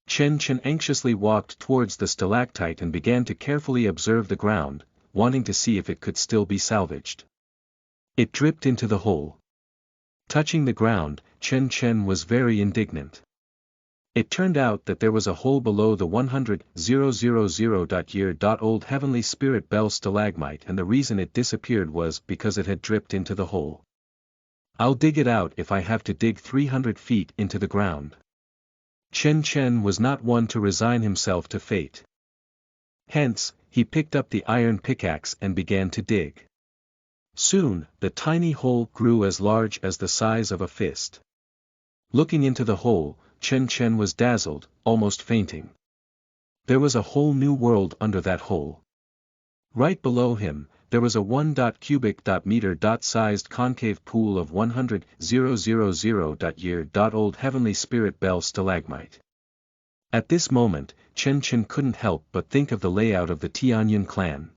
Chen anxiously walked towards the stalactite and began to carefully observe the ground, wanting to see if it could still be salvaged. It dripped into the hole. Touching the ground, Chen was very indignant. It turned out that there was a hole below the 100,000-year-old Heavenly Spirit Bell Stalagmite, and the reason it disappeared was because it had dripped into the hole. I'll dig it out if I have to dig 300 feet into the ground. Chen was not one to resign himself to fate. Hence, he picked up the iron pickaxe and began to dig. Soon, the tiny hole grew as large as the size of a fist. Looking into the hole, Chen was dazzled, almost fainting. There was a whole new world under that hole. Right below him, there was a 1 cubic meter sized concave pool of 100,000-year-old Heavenly Spirit Bell Stalagmite. At this moment, Chen couldn't help but think of the layout of the Tianyun clan.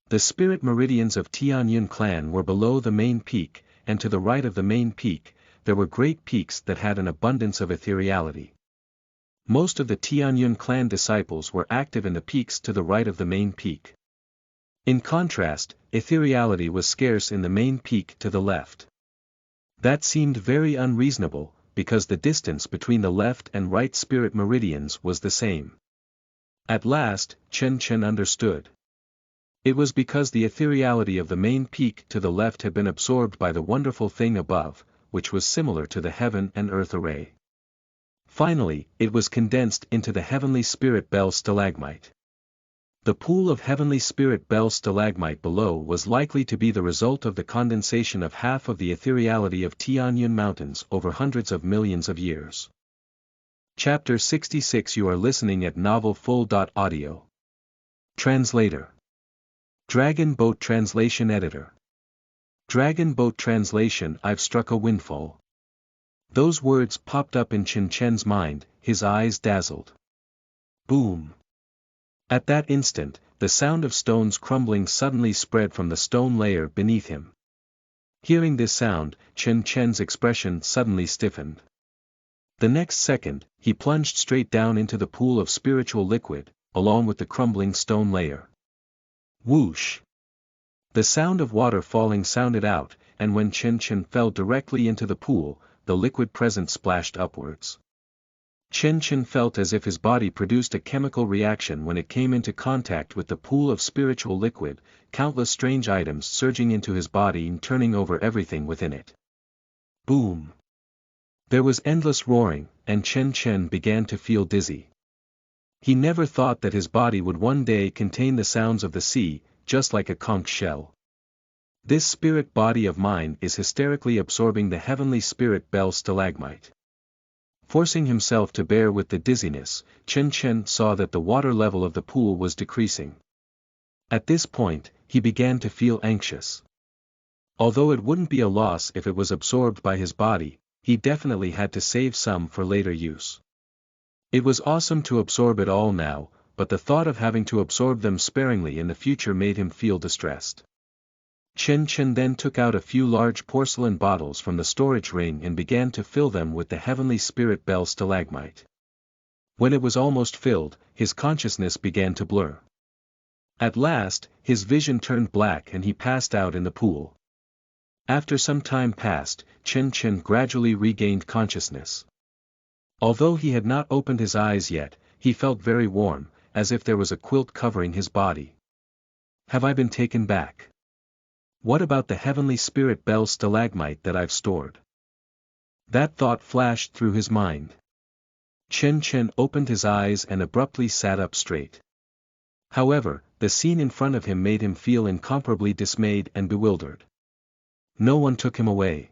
The spirit meridians of Tianyun clan were below the main peak, and to the right of the main peak, there were great peaks that had an abundance of ethereality. Most of the Tianyun clan disciples were active in the peaks to the right of the main peak. In contrast, ethereality was scarce in the main peak to the left. That seemed very unreasonable, because the distance between the left and right spirit meridians was the same. At last, Chen understood. It was because the ethereality of the main peak to the left had been absorbed by the wonderful thing above, which was similar to the heaven and earth array. Finally, it was condensed into the Heavenly Spirit Bell Stalagmite. The pool of Heavenly Spirit Bell Stalagmite below was likely to be the result of the condensation of half of the ethereality of Tianyun Mountains over hundreds of millions of years. Chapter 66. You are listening at novelfull.audio. Translator. Dragon Boat Translation Editor. Dragon Boat Translation. I've struck a windfall. Those words popped up in Chen's mind, his eyes dazzled. Boom. At that instant, the sound of stones crumbling suddenly spread from the stone layer beneath him. Hearing this sound, Chen's expression suddenly stiffened. The next second, he plunged straight down into the pool of spiritual liquid, along with the crumbling stone layer. Whoosh! The sound of water falling sounded out, and when Chen fell directly into the pool, the liquid present splashed upwards. Chen felt as if his body produced a chemical reaction when it came into contact with the pool of spiritual liquid, countless strange items surging into his body and turning over everything within it. Boom! There was endless roaring, and Chen began to feel dizzy. He never thought that his body would one day contain the sounds of the sea, just like a conch shell. This spirit body of mine is hysterically absorbing the Heavenly Spirit Bell Stalagmite. Forcing himself to bear with the dizziness, Chen saw that the water level of the pool was decreasing. At this point, he began to feel anxious. Although it wouldn't be a loss if it was absorbed by his body, he definitely had to save some for later use. It was awesome to absorb it all now, but the thought of having to absorb them sparingly in the future made him feel distressed. Chen then took out a few large porcelain bottles from the storage ring and began to fill them with the heavenly spirit bell stalagmite. When it was almost filled, his consciousness began to blur. At last, his vision turned black and he passed out in the pool. After some time passed, Chen gradually regained consciousness. Although he had not opened his eyes yet, he felt very warm, as if there was a quilt covering his body. Have I been taken back? What about the heavenly spirit bell stalagmite that I've stored? That thought flashed through his mind. Chen opened his eyes and abruptly sat up straight. However, the scene in front of him made him feel incomparably dismayed and bewildered. No one took him away.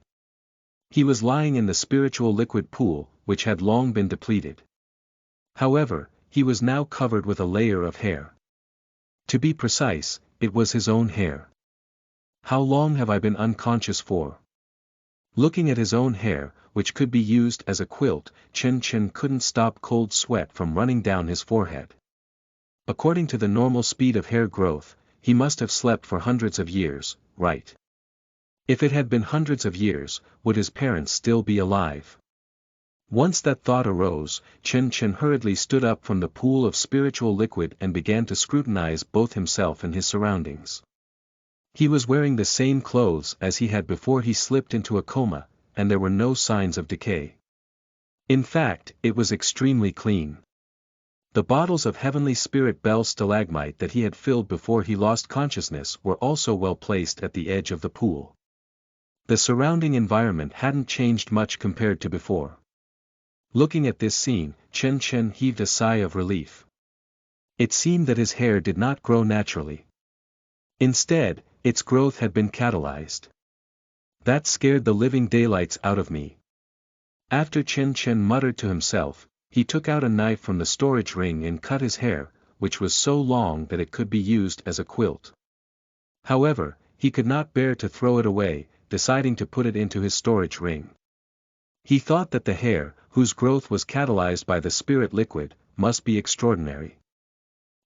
He was lying in the spiritual liquid pool, which had long been depleted. However, he was now covered with a layer of hair. To be precise, it was his own hair. How long have I been unconscious for? Looking at his own hair, which could be used as a quilt, Chen couldn't stop cold sweat from running down his forehead. According to the normal speed of hair growth, he must have slept for hundreds of years, right? If it had been hundreds of years, would his parents still be alive? Once that thought arose, Chen hurriedly stood up from the pool of spiritual liquid and began to scrutinize both himself and his surroundings. He was wearing the same clothes as he had before he slipped into a coma, and there were no signs of decay. In fact, it was extremely clean. The bottles of heavenly spirit bell stalagmite that he had filled before he lost consciousness were also well placed at the edge of the pool. The surrounding environment hadn't changed much compared to before. Looking at this scene, Chen heaved a sigh of relief. It seemed that his hair did not grow naturally. Instead, its growth had been catalyzed. That scared the living daylights out of me. After Chen muttered to himself, he took out a knife from the storage ring and cut his hair, which was so long that it could be used as a quilt. However, he could not bear to throw it away, deciding to put it into his storage ring. He thought that the hair, whose growth was catalyzed by the spirit liquid, must be extraordinary.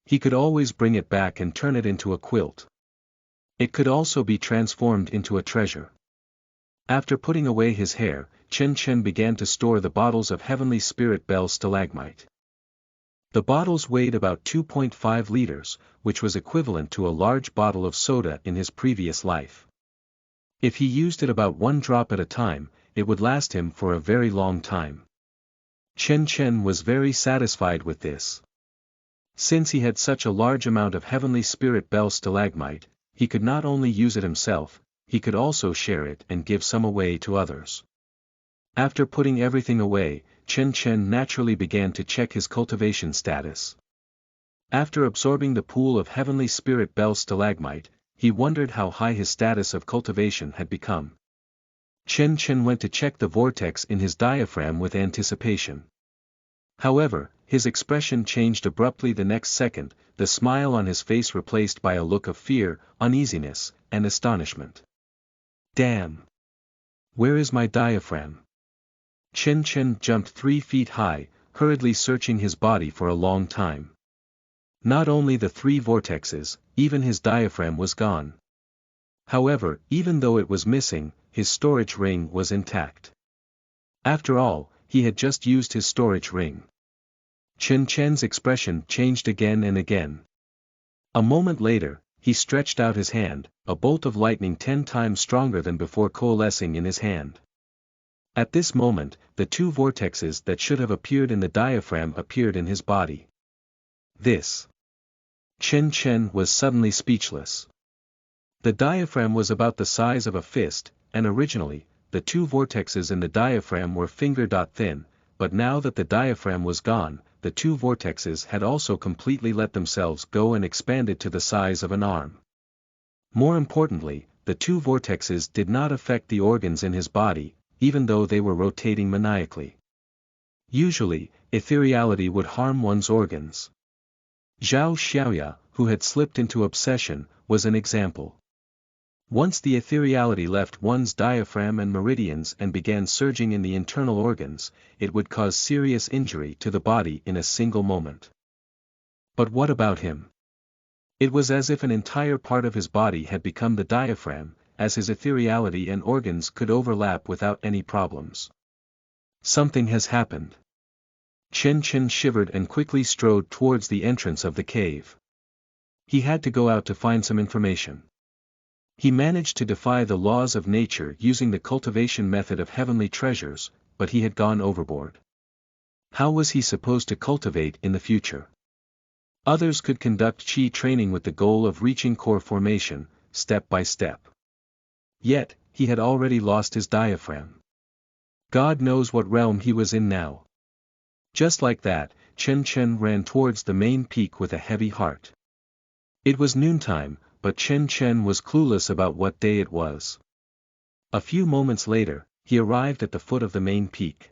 He could always bring it back and turn it into a quilt. It could also be transformed into a treasure. After putting away his hair, Chen began to store the bottles of heavenly spirit bell stalagmite. The bottles weighed about 2.5 liters, which was equivalent to a large bottle of soda in his previous life. If he used it about one drop at a time, it would last him for a very long time. Chen was very satisfied with this. Since he had such a large amount of heavenly spirit bell stalagmite, he could not only use it himself, he could also share it and give some away to others. After putting everything away, Chen naturally began to check his cultivation status. After absorbing the pool of heavenly spirit bell stalagmite, he wondered how high his status of cultivation had become. Chen went to check the vortex in his diaphragm with anticipation. However, his expression changed abruptly the next second, the smile on his face replaced by a look of fear, uneasiness, and astonishment. Damn! Where is my diaphragm? Chen jumped 3 feet high, hurriedly searching his body for a long time. Not only the 3 vortexes, even his diaphragm was gone. However, even though it was missing, his storage ring was intact. After all, he had just used his storage ring. Chen's expression changed again and again. A moment later, he stretched out his hand, a bolt of lightning 10 times stronger than before coalescing in his hand. At this moment, the 2 vortexes that should have appeared in the diaphragm appeared in his body. This. Chen was suddenly speechless. The diaphragm was about the size of a fist, and originally, the 2 vortexes in the diaphragm were finger-thin, but now that the diaphragm was gone, the 2 vortexes had also completely let themselves go and expanded to the size of an arm. More importantly, the 2 vortexes did not affect the organs in his body, even though they were rotating maniacally. Usually, ethereality would harm one's organs. Xianxia, who had slipped into obsession, was an example. Once the ethereality left one's diaphragm and meridians and began surging in the internal organs, it would cause serious injury to the body in a single moment. But what about him? It was as if an entire part of his body had become the diaphragm, as his ethereality and organs could overlap without any problems. Something has happened. Xianxia shivered and quickly strode towards the entrance of the cave. He had to go out to find some information. He managed to defy the laws of nature using the cultivation method of heavenly treasures, but he had gone overboard. How was he supposed to cultivate in the future? Others could conduct chi training with the goal of reaching core formation, step by step. Yet, he had already lost his diaphragm. God knows what realm he was in now. Just like that, Xianxia ran towards the main peak with a heavy heart. It was noontime, but Xianxia was clueless about what day it was. A few moments later, he arrived at the foot of the main peak.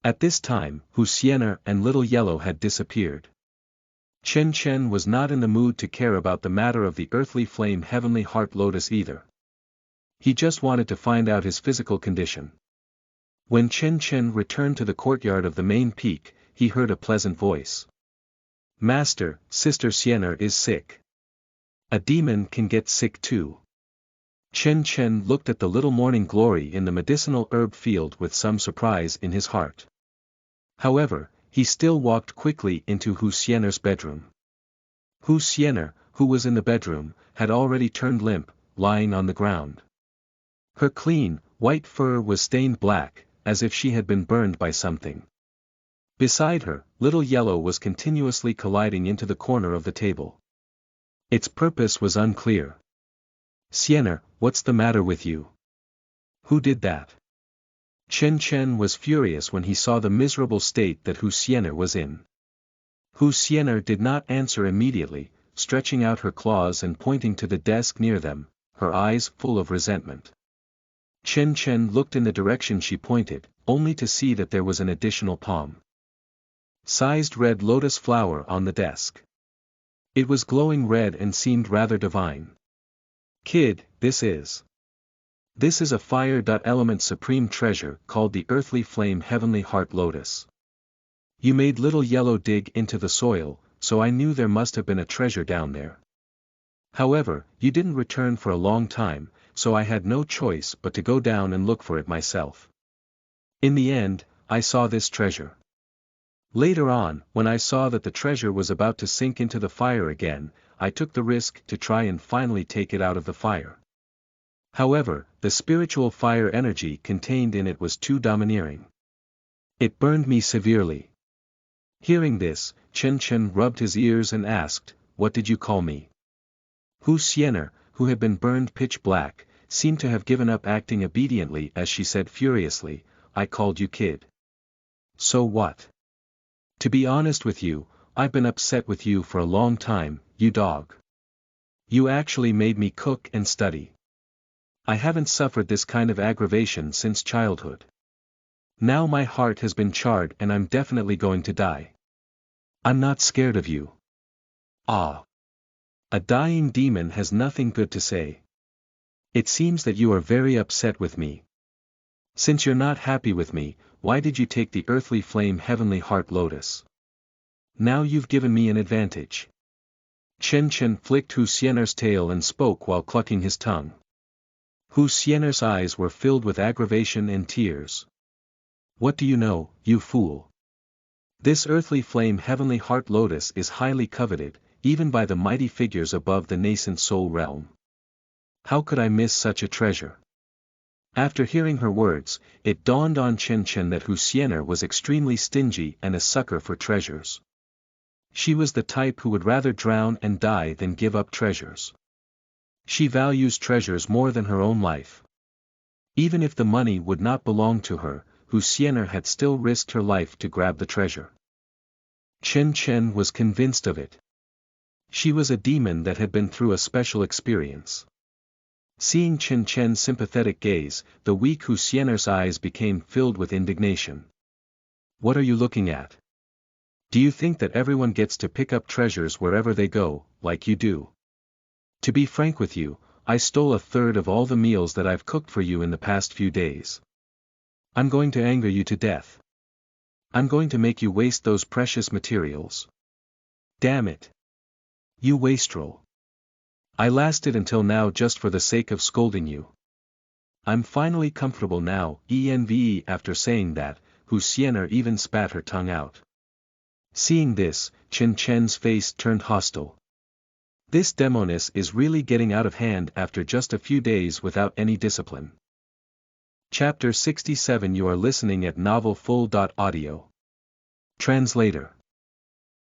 At this time, Wuxia and Little Yellow had disappeared. Xianxia was not in the mood to care about the matter of the earthly flame heavenly heart lotus either. He just wanted to find out his physical condition. When Xianxia returned to the courtyard of the main peak, he heard a pleasant voice. Master, Sister Xianxia is sick. A demon can get sick too. Xianxia looked at the little morning glory in the medicinal herb field with some surprise in his heart. However, he still walked quickly into Wuxia's bedroom. Wuxia, who was in the bedroom, had already turned limp, lying on the ground. Her clean, white fur was stained black, as if she had been burned by something. Beside her, Little Yellow was continuously colliding into the corner of the table. Its purpose was unclear. Xianxia, what's the matter with you? Who did that? Xianxia was furious when he saw the miserable state that Wuxia was in. Wuxia did not answer immediately, stretching out her claws and pointing to the desk near them, her eyes full of resentment. Xianxia looked in the direction she pointed, only to see that there was an additional palm-sized red lotus flower on the desk. It was glowing red and seemed rather divine. Kid, this is a fire-element supreme treasure called the earthly flame heavenly heart lotus. You made Little Yellow dig into the soil, so I knew there must have been a treasure down there. However, you didn't return for a long time, so I had no choice but to go down and look for it myself. In the end, I saw this treasure. Later on, when I saw that the treasure was about to sink into the fire again, I took the risk to try and finally take it out of the fire. However, the spiritual fire energy contained in it was too domineering. It burned me severely. Hearing this, Xianxia rubbed his ears and asked, "What did you call me?" Wuxia, who had been burned pitch black, seemed to have given up acting obediently as she said furiously, "I called you kid. So what? To be honest with you, I've been upset with you for a long time, you dog. You actually made me cook and study. I haven't suffered this kind of aggravation since childhood. Now my heart has been charred and I'm definitely going to die. I'm not scared of you." Ah. A dying demon has nothing good to say. It seems that you are very upset with me. Since you're not happy with me, why did you take the earthly flame heavenly heart lotus? Now you've given me an advantage. Xianxia flicked Wuxia's tail and spoke while clucking his tongue. Wuxia's eyes were filled with aggravation and tears. What do you know, you fool? This earthly flame heavenly heart lotus is highly coveted, even by the mighty figures above the nascent soul realm. How could I miss such a treasure? After hearing her words, it dawned on Xianxia that Wuxia was extremely stingy and a sucker for treasures. She was the type who would rather drown and die than give up treasures. She values treasures more than her own life. Even if the money would not belong to her, Wuxia had still risked her life to grab the treasure. Xianxia was convinced of it. She was a demon that had been through a special experience. Seeing Xianxia's sympathetic gaze, the weak Wuxia's eyes became filled with indignation. What are you looking at? Do you think that everyone gets to pick up treasures wherever they go, like you do? To be frank with you, I stole a third of all the meals that I've cooked for you in the past few days. I'm going to anger you to death. I'm going to make you waste those precious materials. Damn it. You wastrel. I lasted until now just for the sake of scolding you. I'm finally comfortable now, enve. After saying that, Xianxia even spat her tongue out. Seeing this, Chen Chen's face turned hostile. This demoness is really getting out of hand after just a few days without any discipline. Chapter 67. You are listening at novelfull.audio. Translator.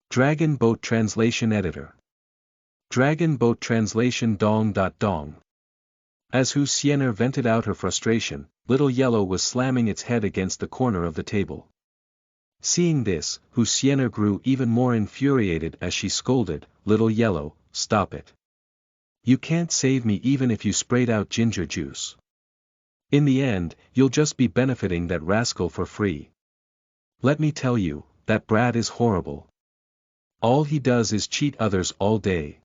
Dragon Boat Translation Editor. Dragon Boat Translation dong. As Xianxia vented out her frustration, Little Yellow was slamming its head against the corner of the table. Seeing this, Xianxia grew even more infuriated as she scolded, Little Yellow, stop it. You can't save me even if you sprayed out ginger juice. In the end, you'll just be benefiting that rascal for free. Let me tell you, that brat is horrible. All he does is cheat others all day.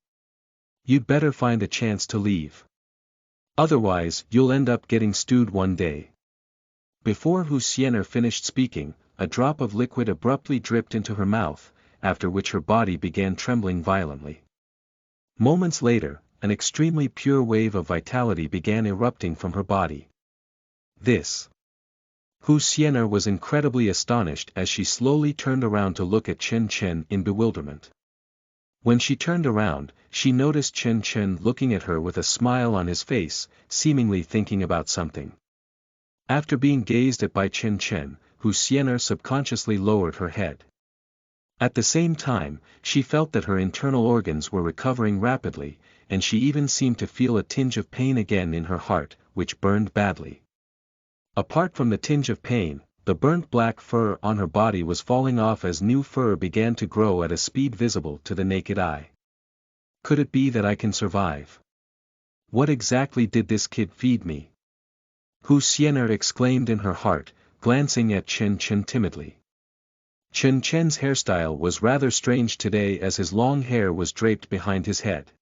You'd better find a chance to leave. Otherwise, you'll end up getting stewed one day. Before Xianxia finished speaking, a drop of liquid abruptly dripped into her mouth, after which her body began trembling violently. Moments later, an extremely pure wave of vitality began erupting from her body. This. Xianxia was incredibly astonished as she slowly turned around to look at Chen Chen in bewilderment. When she turned around, she noticed Chen Chen looking at her with a smile on his face, seemingly thinking about something. After being gazed at by Chen Chen, Xianxia subconsciously lowered her head. At the same time, she felt that her internal organs were recovering rapidly, and she even seemed to feel a tinge of pain again in her heart, which burned badly. Apart from the tinge of pain, the burnt black fur on her body was falling off as new fur began to grow at a speed visible to the naked eye. Could it be that I can survive? What exactly did this kid feed me? Xianxia exclaimed in her heart, glancing at Chen Chen timidly. Chen Chen's hairstyle was rather strange today as his long hair was draped behind his head.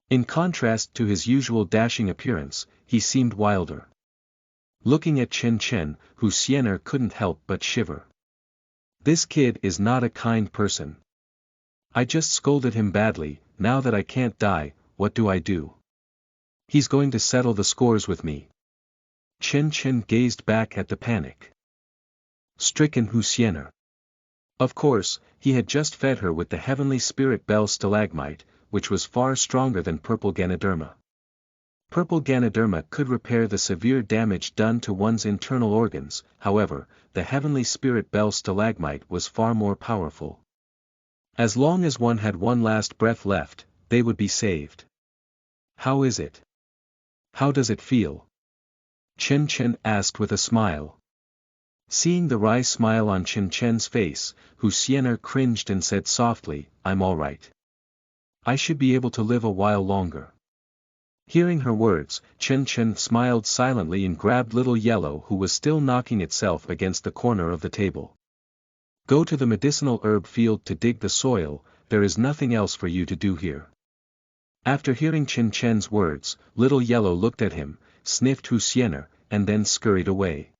In contrast to his usual dashing appearance, he seemed wilder. Looking at Chen Chen, Xianxia couldn't help but shiver. This kid is not a kind person. I just scolded him badly. Now that I can't die, what do I do? He's going to settle the scores with me. Chen Chen gazed back at the panic-stricken Xianxia. Of course, he had just fed her with the heavenly spirit bell stalagmite, which was far stronger than purple Ganoderma. Purple Ganoderma could repair the severe damage done to one's internal organs, however, the heavenly spirit bell stalagmite was far more powerful. As long as one had one last breath left, they would be saved. How is it? How does it feel? Chen Chen asked with a smile. Seeing the wry smile on Chen Chen's face, Xianxia cringed and said softly, I'm all right. I should be able to live a while longer. Hearing her words, Chen Chen smiled silently and grabbed Little Yellow, who was still knocking itself against the corner of the table. Go to the medicinal herb field to dig the soil, there is nothing else for you to do here. After hearing Chen Chen's words, Little Yellow looked at him, sniffed Xianxia, and then scurried away.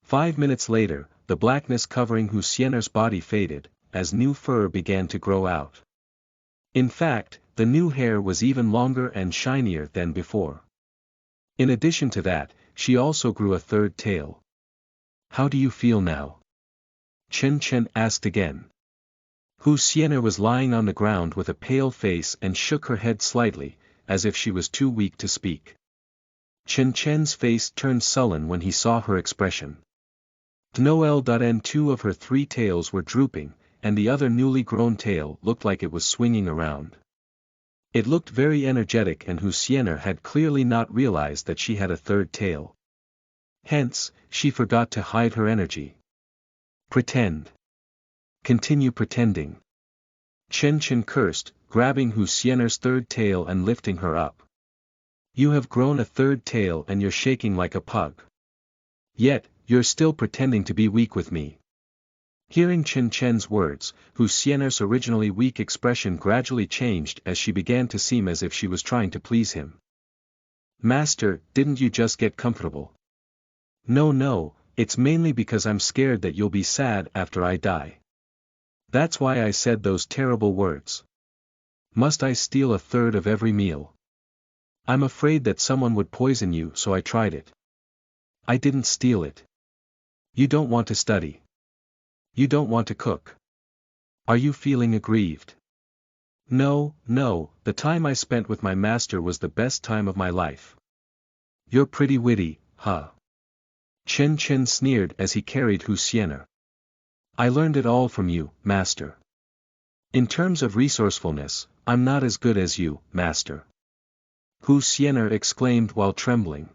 5 minutes later, the blackness covering Xianxia's body faded, as new fur began to grow out. In fact, the new hair was even longer and shinier than before. In addition to that, she also grew a third tail. How do you feel now? Chen Chen asked again. Xianxia was lying on the ground with a pale face and shook her head slightly, as if she was too weak to speak. Chen Chen's face turned sullen when he saw her expression. Two of her 3 tails were drooping, and the other newly grown tail looked like it was swinging around. It looked very energetic, and Xianxia had clearly not realized that she had a third tail. Hence, she forgot to hide her energy. Pretend. Continue pretending. Chen Chen cursed, grabbing Xianxia's third tail and lifting her up. You have grown a third tail and you're shaking like a pug. Yet, you're still pretending to be weak with me. Hearing Chen Chen's words, Xianxia's originally weak expression gradually changed as she began to seem as if she was trying to please him. Master, didn't you just get comfortable? No, it's mainly because I'm scared that you'll be sad after I die. That's why I said those terrible words. Must I steal a third of every meal? I'm afraid that someone would poison you, so I tried it. I didn't steal it. You don't want to study. You don't want to cook. Are you feeling aggrieved? No, no, the time I spent with my master was the best time of my life. You're pretty witty, huh? Chen Chen sneered as he carried Wuxia. I learned it all from you, master. In terms of resourcefulness, I'm not as good as you, master. Wuxia exclaimed while trembling.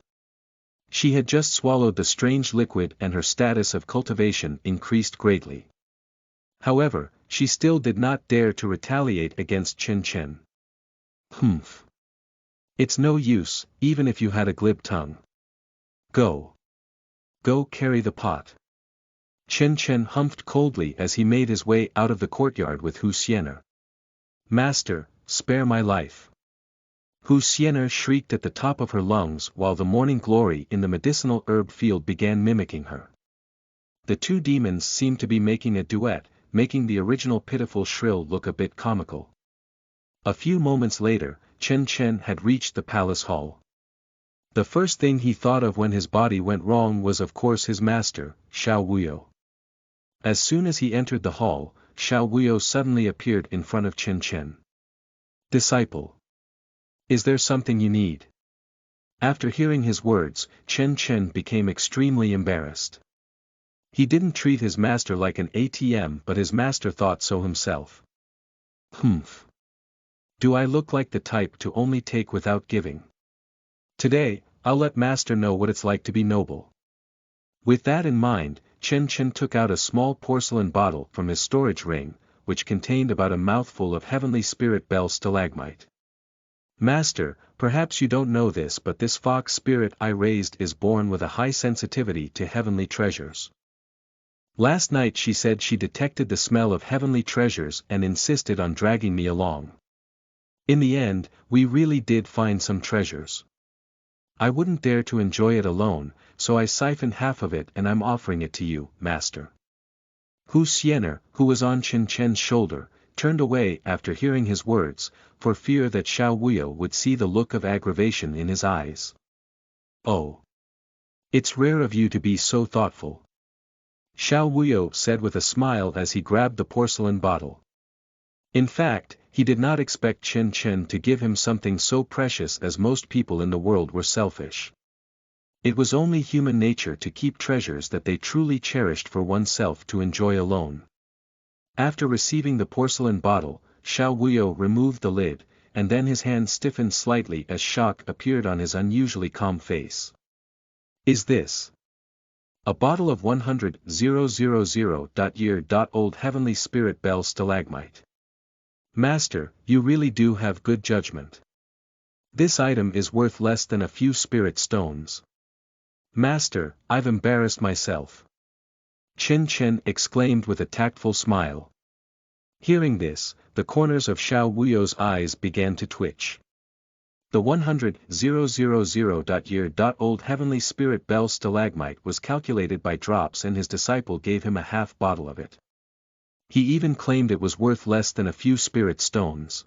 She had just swallowed the strange liquid and her status of cultivation increased greatly. However, she still did not dare to retaliate against Chen Chen. Humph. It's no use, even if you had a glib tongue. Go. Go carry the pot. Chen Chen humphed coldly as he made his way out of the courtyard with Wuxia. Master, spare my life. Wuxia shrieked at the top of her lungs while the morning glory in the medicinal herb field began mimicking her. The two demons seemed to be making a duet, making the original pitiful shrill look a bit comical. A few moments later, Chen Chen had reached the palace hall. The first thing he thought of when his body went wrong was of course his master, Xiao Wuyo. As soon as he entered the hall, Xiao Wuyo suddenly appeared in front of Chen Chen. Disciple. Is there something you need? After hearing his words, Chen Chen became extremely embarrassed. He didn't treat his master like an ATM, but his master thought so himself. Humph. Do I look like the type to only take without giving? Today, I'll let master know what it's like to be noble. With that in mind, Chen Chen took out a small porcelain bottle from his storage ring, which contained about a mouthful of heavenly spirit bell stalagmite. Master, perhaps you don't know this, but this fox spirit I raised is born with a high sensitivity to heavenly treasures. Last night she said she detected the smell of heavenly treasures and insisted on dragging me along. In the end, we really did find some treasures. I wouldn't dare to enjoy it alone, so I siphoned half of it and I'm offering it to you, master. Wuxia, who was on Chen Chen's shoulder, turned away after hearing his words, for fear that Xiao Wuyo would see the look of aggravation in his eyes. Oh. It's rare of you to be so thoughtful. Xiao Wuyo said with a smile as he grabbed the porcelain bottle. In fact, he did not expect Chen Chen to give him something so precious, as most people in the world were selfish. It was only human nature to keep treasures that they truly cherished for oneself to enjoy alone. After receiving the porcelain bottle, Xiao Wuyo removed the lid, and then his hand stiffened slightly as shock appeared on his unusually calm face. Is this a bottle of 100,000.year.old heavenly spirit bell stalagmite? Master, you really do have good judgment. This item is worth less than a few spirit stones. Master, I've embarrassed myself. Chen Chen exclaimed with a tactful smile. Hearing this, the corners of Xiao Wuyo's eyes began to twitch. The 100,000.year.old heavenly spirit bell stalagmite was calculated by drops and his disciple gave him a half bottle of it. He even claimed it was worth less than a few spirit stones.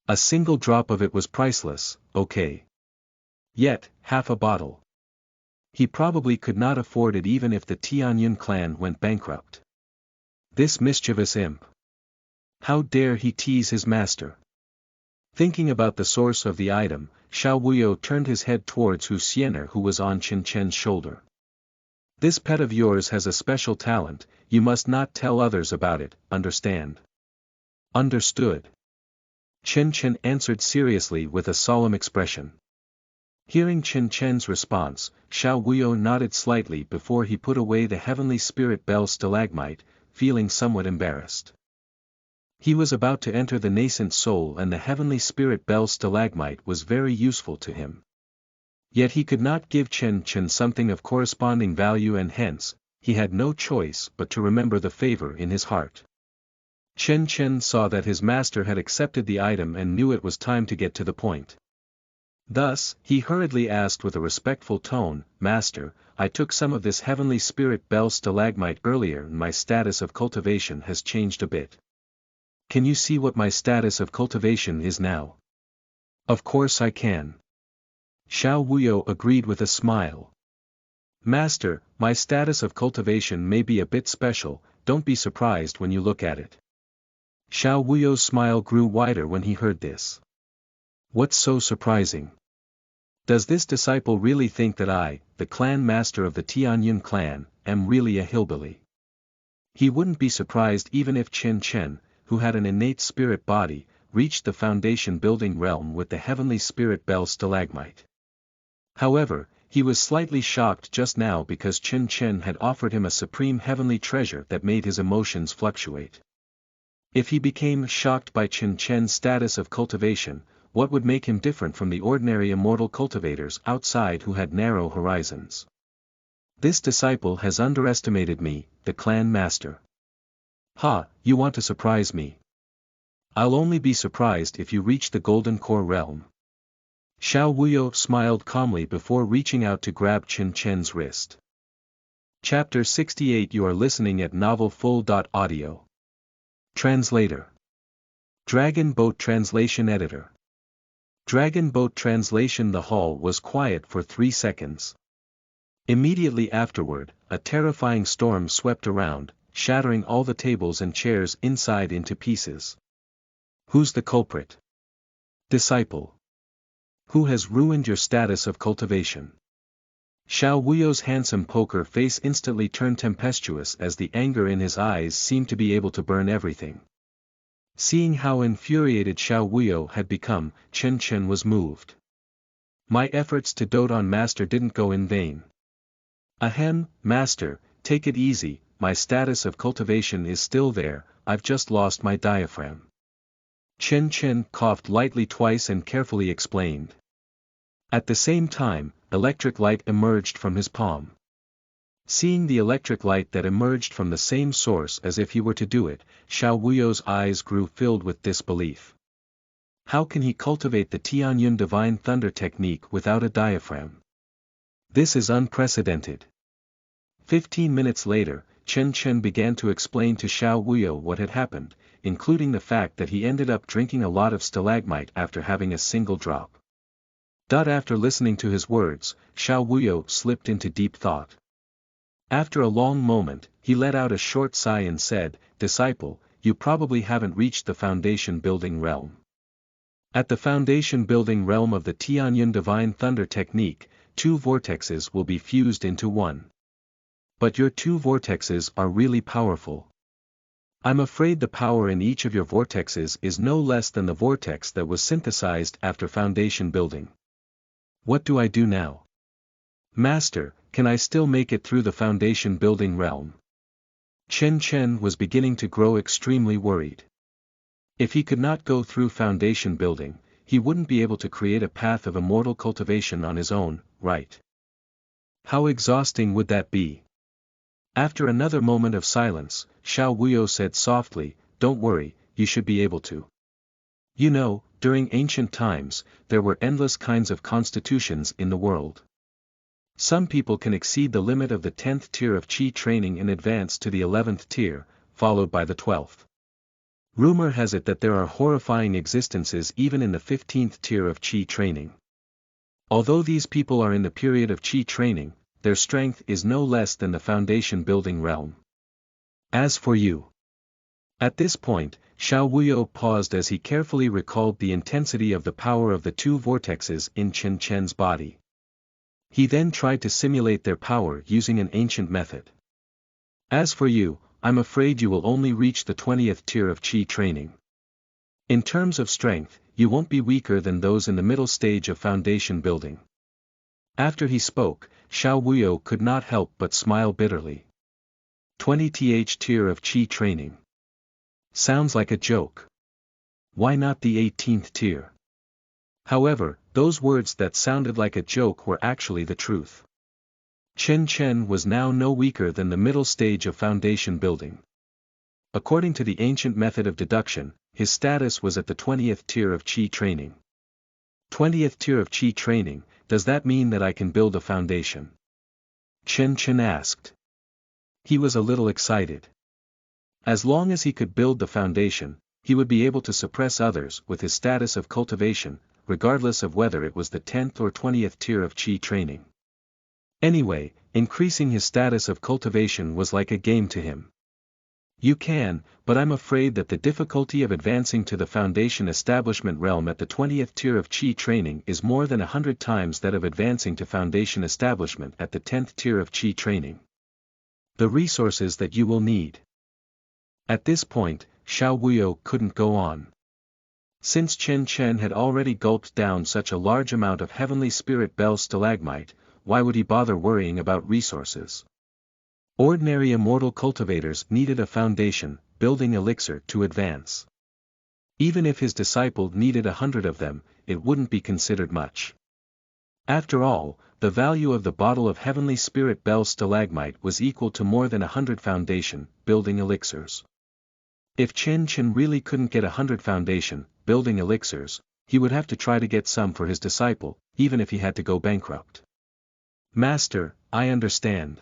A single drop of it was priceless, okay. Yet, half a bottle. He probably could not afford it even if the Tianyun clan went bankrupt. This mischievous imp. How dare he tease his master? Thinking about the source of the item, Xiao Wuyo turned his head towards Wuxia, who was on Chen Chen's shoulder. This pet of yours has a special talent, you must not tell others about it, understand? Understood. Chen Chen answered seriously with a solemn expression. Hearing Chen Chen's response, Xiao Wuyo nodded slightly before he put away the heavenly spirit bell stalagmite, feeling somewhat embarrassed. He was about to enter the nascent soul and the heavenly spirit bell stalagmite was very useful to him. Yet he could not give Chen Chen something of corresponding value and hence, he had no choice but to remember the favor in his heart. Chen Chen saw that his master had accepted the item and knew it was time to get to the point. Thus, he hurriedly asked with a respectful tone, Master, I took some of this heavenly spirit bell stalagmite earlier and my status of cultivation has changed a bit. Can you see what my status of cultivation is now? Of course I can. Xiao Wuyo agreed with a smile. Master, my status of cultivation may be a bit special, don't be surprised when you look at it. Xiao Wuyo's smile grew wider when he heard this. What's so surprising? Does this disciple really think that I, the clan master of the Tianyun clan, am really a hillbilly? He wouldn't be surprised even if Xianxia, who had an innate spirit body, reached the foundation building realm with the heavenly spirit bell stalagmite. However, he was slightly shocked just now because Xianxia had offered him a supreme heavenly treasure that made his emotions fluctuate. If he became shocked by Xianxia's status of cultivation, what would make him different from the ordinary immortal cultivators outside who had narrow horizons? This disciple has underestimated me, the clan master. Ha, you want to surprise me? I'll only be surprised if you reach the Golden Core realm. Xiao Wuyo smiled calmly before reaching out to grab Xianxia's wrist. Chapter 68. You are listening at novelfull.audio. Translator. Dragon Boat Translation Editor. Dragon Boat Translation. The hall was quiet for 3 seconds. Immediately afterward, a terrifying storm swept around, shattering all the tables and chairs inside into pieces. Who's the culprit? Disciple. Who has ruined your status of cultivation? Xiao Wuyo's handsome poker face instantly turned tempestuous as the anger in his eyes seemed to be able to burn everything. Seeing how infuriated Xiao Wuyo had become, Xianxia was moved. My efforts to dote on Master didn't go in vain. Ahem, Master, take it easy, my status of cultivation is still there, I've just lost my diaphragm. Xianxia coughed lightly twice and carefully explained. At the same time, electric light emerged from his palm. Seeing the electric light that emerged from the same source as if he were to do it, Xiao Wuyo's eyes grew filled with disbelief. How can he cultivate the Tianyun Divine Thunder technique without a diaphragm? This is unprecedented. 15 minutes later, Xianxia began to explain to Xiao Wuyo what had happened, including the fact that he ended up drinking a lot of stalagmite after having a single drop. After listening to his words, Xiao Wuyo slipped into deep thought. After a long moment, he let out a short sigh and said, Disciple, you probably haven't reached the foundation building realm. At the foundation building realm of the Tianyun Divine Thunder technique, 2 vortexes will be fused into one. But your 2 vortexes are really powerful. I'm afraid the power in each of your vortexes is no less than the vortex that was synthesized after foundation building. What do I do now? Master, can I still make it through the foundation building realm? Xianxia was beginning to grow extremely worried. If he could not go through foundation building, he wouldn't be able to create a path of immortal cultivation on his own, right? How exhausting would that be? After another moment of silence, Xiao Wuyo said softly, Don't worry, you should be able to. You know, during ancient times, there were endless kinds of constitutions in the world. Some people can exceed the limit of the 10th tier of Qi training and advance to the 11th tier, followed by the 12th. Rumor has it that there are horrifying existences even in the 15th tier of Qi training. Although these people are in the period of Qi training, their strength is no less than the foundation building realm. As for you. At this point, Xiao Wuyo paused as he carefully recalled the intensity of the power of the 2 vortexes in Xianxia's body. He then tried to simulate their power using an ancient method. As for you, I'm afraid you will only reach the 20th tier of Qi training. In terms of strength, you won't be weaker than those in the middle stage of foundation building. After he spoke, Xiao Wuyo could not help but smile bitterly. 20th tier of Qi training. Sounds like a joke. Why not the 18th tier? However, those words that sounded like a joke were actually the truth. Xianxia was now no weaker than the middle stage of foundation building. According to the ancient method of deduction, his status was at the 20th tier of Qi training. 20th tier of Qi training, does that mean that I can build a foundation? Xianxia asked. He was a little excited. As long as he could build the foundation, he would be able to suppress others with his status of cultivation, regardless of whether it was the 10th or 20th tier of Qi training. Anyway, increasing his status of cultivation was like a game to him. You can, but I'm afraid that the difficulty of advancing to the foundation establishment realm at the 20th tier of Qi training is more than 100 times that of advancing to foundation establishment at the 10th tier of Qi training. The resources that you will need. At this point, Xiao Wuyo couldn't go on. Since Chen Chen had already gulped down such a large amount of heavenly spirit bell stalagmite, why would he bother worrying about resources? Ordinary immortal cultivators needed a foundation, building elixir to advance. Even if his disciple needed 100 of them, it wouldn't be considered much. After all, the value of the bottle of heavenly spirit bell stalagmite was equal to more than 100 foundation, building elixirs. If Chen Chen really couldn't get 100 foundation, building elixirs, he would have to try to get some for his disciple, even if he had to go bankrupt. Master, I understand.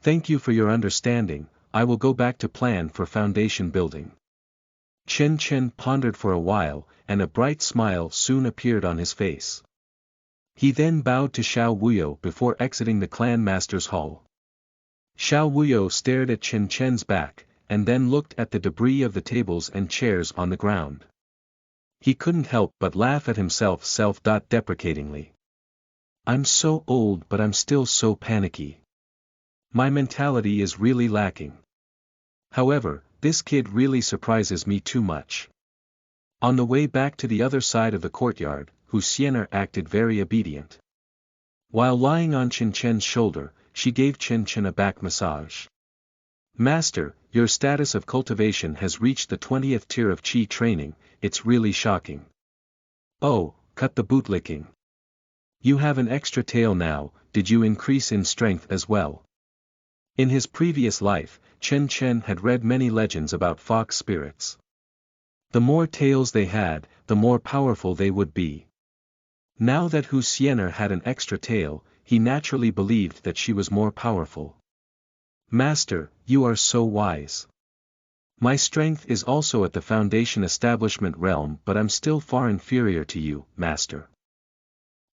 Thank you for your understanding, I will go back to plan for foundation building. Chen Chen pondered for a while, and a bright smile soon appeared on his face. He then bowed to Xiao Wuyo before exiting the clan master's hall. Xiao Wuyo stared at Chen Chen's back, and then looked at the debris of the tables and chairs on the ground. He couldn't help but laugh at himself self-deprecatingly. I'm so old but I'm still so panicky. My mentality is really lacking. However, this kid really surprises me too much. On the way back to the other side of the courtyard, Xianxia acted very obedient. While lying on Chen Chen's shoulder, she gave Chen Chen a back massage. Master, your status of cultivation has reached the 20th tier of Qi training, it's really shocking. Oh, cut the bootlicking. You have an extra tail now, did you increase in strength as well? In his previous life, Chen Chen had read many legends about fox spirits. The more tails they had, the more powerful they would be. Now that Xianxia had an extra tail, he naturally believed that she was more powerful. Master, you are so wise. My strength is also at the foundation establishment realm but I'm still far inferior to you, Master.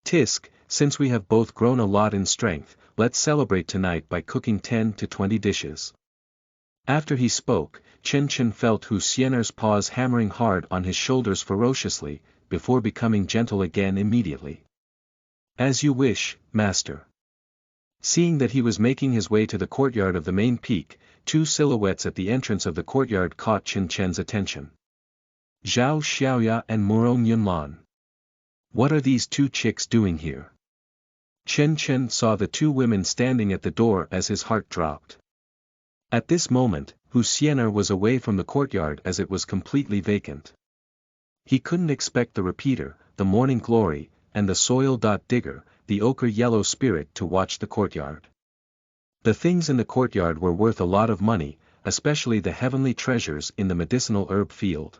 Tisk, since we have both grown a lot in strength, let's celebrate tonight by cooking 10 to 20 dishes. After he spoke, Chen Chen felt Xianxia's paws hammering hard on his shoulders ferociously, before becoming gentle again immediately. As you wish, Master. Seeing that he was making his way to the courtyard of the main peak, two silhouettes at the entrance of the courtyard caught Chen Chen's attention. Zhao Xiaoya and Murong Yunlan. What are these two chicks doing here? Chen Chen saw the two women standing at the door as his heart dropped. At this moment, Xianxia was away from the courtyard as it was completely vacant. He couldn't expect the repeater, the morning glory, and the soil-digger, the ochre yellow spirit to watch the courtyard. The things in the courtyard were worth a lot of money, especially the heavenly treasures in the medicinal herb field.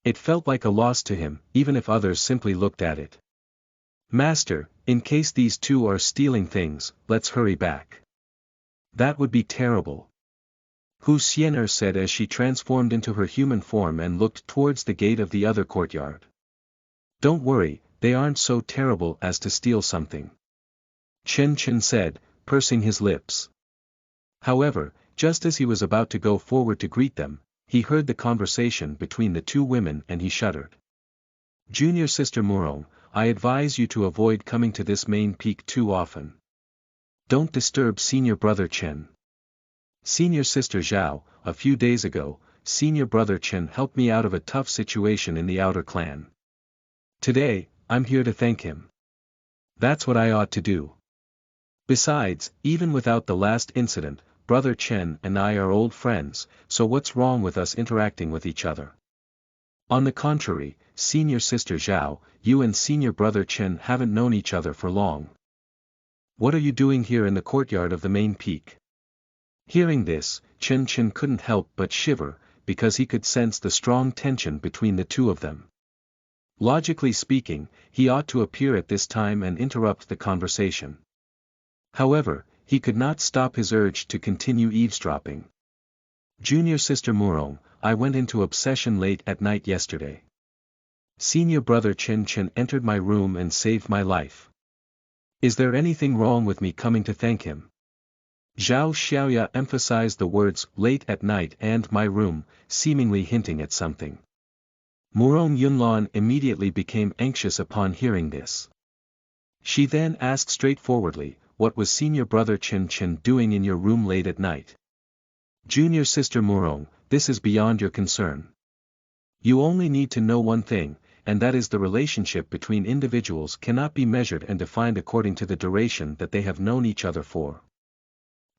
It felt like a loss to him, even if others simply looked at it. Master, in case these two are stealing things, let's hurry back. That would be terrible. Xianxia said as she transformed into her human form and looked towards the gate of the other courtyard. Don't worry, they aren't so terrible as to steal something. Chen Chen said, pursing his lips. However, just as he was about to go forward to greet them, he heard the conversation between the two women and he shuddered. Junior sister Murong, I advise you to avoid coming to this main peak too often. Don't disturb senior brother Chen. Senior sister Zhao, a few days ago, senior brother Chen helped me out of a tough situation in the outer clan. Today, I'm here to thank him. That's what I ought to do. Besides, even without the last incident, brother Chen and I are old friends, so what's wrong with us interacting with each other? On the contrary, senior sister Zhao, you and senior brother Chen haven't known each other for long. What are you doing here in the courtyard of the main peak? Hearing this, Chen Chen couldn't help but shiver, because he could sense the strong tension between the two of them. Logically speaking, he ought to appear at this time and interrupt the conversation. However, he could not stop his urge to continue eavesdropping. Junior sister Murong, I went into obsession late at night yesterday. Senior brother Chen entered my room and saved my life. Is there anything wrong with me coming to thank him? Xianxia emphasized the words late at night and my room, seemingly hinting at something. Murong Yunlan immediately became anxious upon hearing this. She then asked straightforwardly, what was senior brother Chen doing in your room late at night? Junior sister Murong, this is beyond your concern. You only need to know one thing, and that is the relationship between individuals cannot be measured and defined according to the duration that they have known each other for.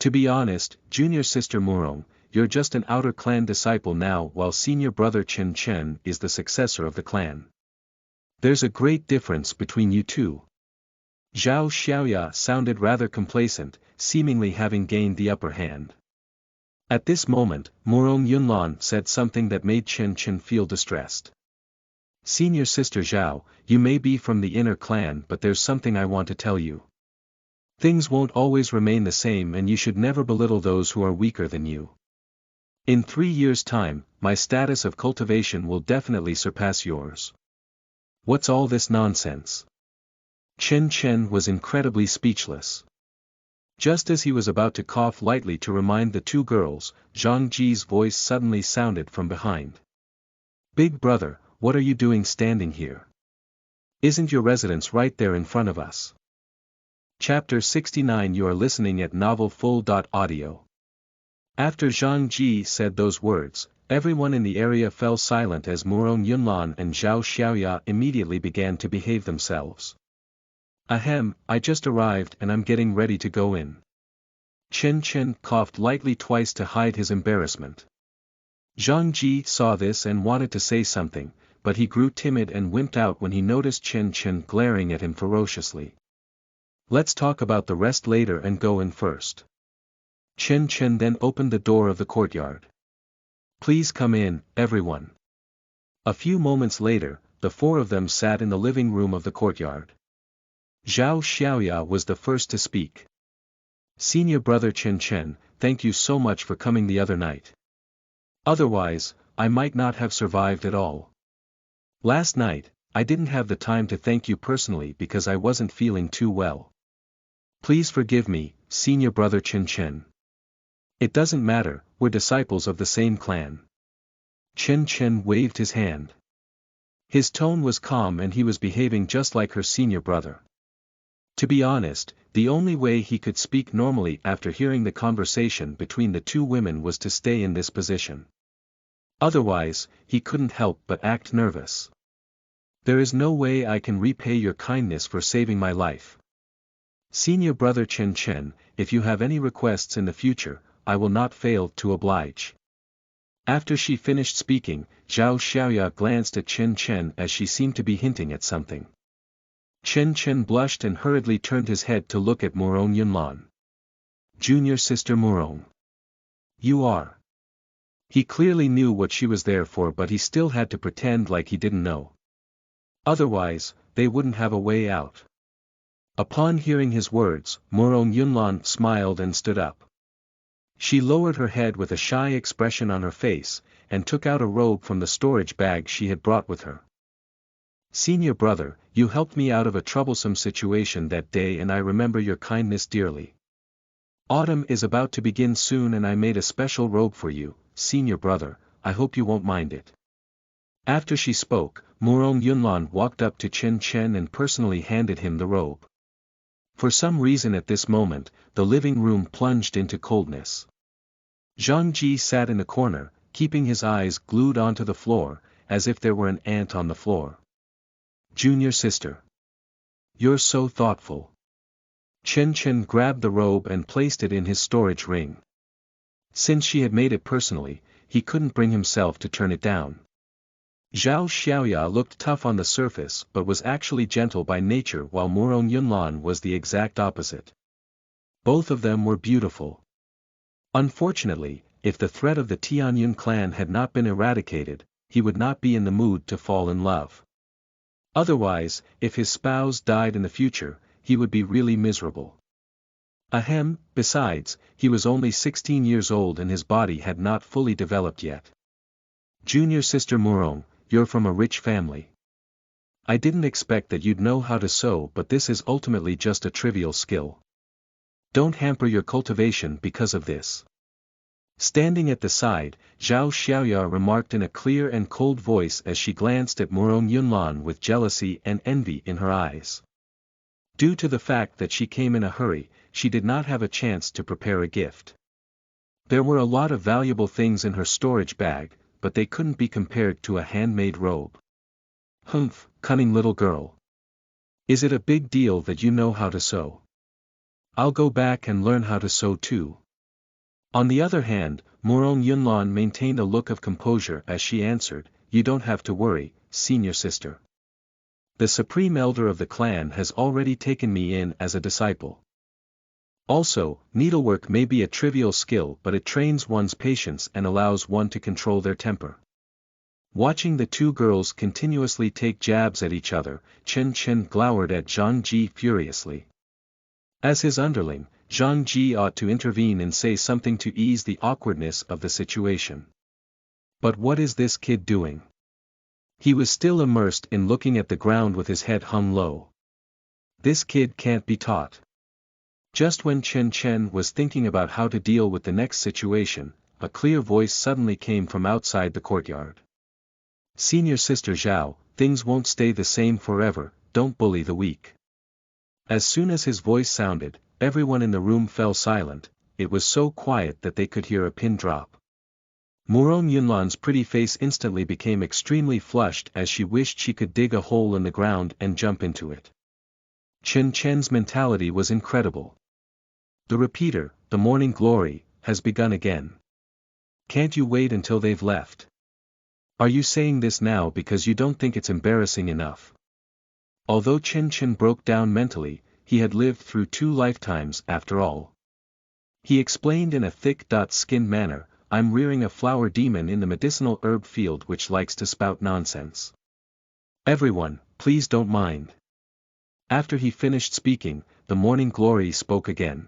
To be honest, junior sister Murong, you're just an outer clan disciple now while senior brother Chen is the successor of the clan. There's a great difference between you two. Xiaoya sounded rather complacent, seemingly having gained the upper hand. At this moment, Murong Yunlan said something that made Chen feel distressed. Senior sister Zhao, you may be from the inner clan but there's something I want to tell you. Things won't always remain the same and you should never belittle those who are weaker than you. In 3 years' time, my status of cultivation will definitely surpass yours. What's all this nonsense? Chen was incredibly speechless. Just as he was about to cough lightly to remind the two girls, Zhang Ji's voice suddenly sounded from behind. Big brother, what are you doing standing here? Isn't your residence right there in front of us? Chapter 69. You are listening at novelfull.audio. After Zhang Ji said those words, everyone in the area fell silent as Murong Yunlan and Zhao Xiaoya immediately began to behave themselves. Ahem, I just arrived and I'm getting ready to go in. Chen coughed lightly twice to hide his embarrassment. Zhang Ji saw this and wanted to say something, but he grew timid and wimped out when he noticed Chen glaring at him ferociously. Let's talk about the rest later and go in first. Chen then opened the door of the courtyard. Please come in, everyone. A few moments later, the four of them sat in the living room of the courtyard. Zhao Xiaoya was the first to speak. Senior brother Chen, thank you so much for coming the other night. Otherwise, I might not have survived at all. Last night, I didn't have the time to thank you personally because I wasn't feeling too well. Please forgive me, senior brother Chen. It doesn't matter, we're disciples of the same clan. Chen waved his hand. His tone was calm and he was behaving just like her senior brother. To be honest, the only way he could speak normally after hearing the conversation between the two women was to stay in this position. Otherwise, he couldn't help but act nervous. There is no way I can repay your kindness for saving my life. Senior brother Chen, if you have any requests in the future, I will not fail to oblige. After she finished speaking, Zhao Xiaoya glanced at Chen as she seemed to be hinting at something. Chen blushed and hurriedly turned his head to look at Murong Yunlan. Junior sister Murong. You are. He clearly knew what she was there for but he still had to pretend like he didn't know. Otherwise, they wouldn't have a way out. Upon hearing his words, Murong Yunlan smiled and stood up. She lowered her head with a shy expression on her face, and took out a robe from the storage bag she had brought with her. Senior brother, you helped me out of a troublesome situation that day and I remember your kindness dearly. Autumn is about to begin soon and I made a special robe for you, senior brother, I hope you won't mind it. After she spoke, Murong Yunlan walked up to Chen and personally handed him the robe. For some reason at this moment, the living room plunged into coldness. Zhang Ji sat in the corner, keeping his eyes glued onto the floor, as if there were an ant on the floor. Junior sister. You're so thoughtful. Chen grabbed the robe and placed it in his storage ring. Since she had made it personally, he couldn't bring himself to turn it down. Zhao Xiaoya looked tough on the surface but was actually gentle by nature while Murong Yunlan was the exact opposite. Both of them were beautiful. Unfortunately, if the threat of the Tianyun clan had not been eradicated, he would not be in the mood to fall in love. Otherwise, if his spouse died in the future, he would be really miserable. Ahem, besides, he was only 16 years old and his body had not fully developed yet. Junior sister Murong, you're from a rich family. I didn't expect that you'd know how to sew, but this is ultimately just a trivial skill. Don't hamper your cultivation because of this. Standing at the side, Zhao Xiaoya remarked in a clear and cold voice as she glanced at Murong Yunlan with jealousy and envy in her eyes. Due to the fact that she came in a hurry, she did not have a chance to prepare a gift. There were a lot of valuable things in her storage bag, but they couldn't be compared to a handmade robe. Humph, cunning little girl. Is it a big deal that you know how to sew? I'll go back and learn how to sew too. On the other hand, Murong Yunlan maintained a look of composure as she answered, you don't have to worry, senior sister. The supreme elder of the clan has already taken me in as a disciple. Also, needlework may be a trivial skill, but it trains one's patience and allows one to control their temper. Watching the two girls continuously take jabs at each other, Chen Chen glowered at Zhang Ji furiously. As his underling, Zhang Ji ought to intervene and say something to ease the awkwardness of the situation. But what is this kid doing? He was still immersed in looking at the ground with his head hung low. This kid can't be taught. Just when Chen Chen was thinking about how to deal with the next situation, a clear voice suddenly came from outside the courtyard. Senior sister Zhao, things won't stay the same forever, don't bully the weak. As soon as his voice sounded, everyone in the room fell silent. It was so quiet that they could hear a pin drop. Murong Yunlan's pretty face instantly became extremely flushed as she wished she could dig a hole in the ground and jump into it. Chen Chen's mentality was incredible. The repeater, the morning glory, has begun again. Can't you wait until they've left? Are you saying this now because you don't think it's embarrassing enough? Although Chen Chen broke down mentally, he had lived through 2 lifetimes after all. He explained in a thick-skinned manner, I'm rearing a flower demon in the medicinal herb field which likes to spout nonsense. Everyone, please don't mind. After he finished speaking, the morning glory spoke again.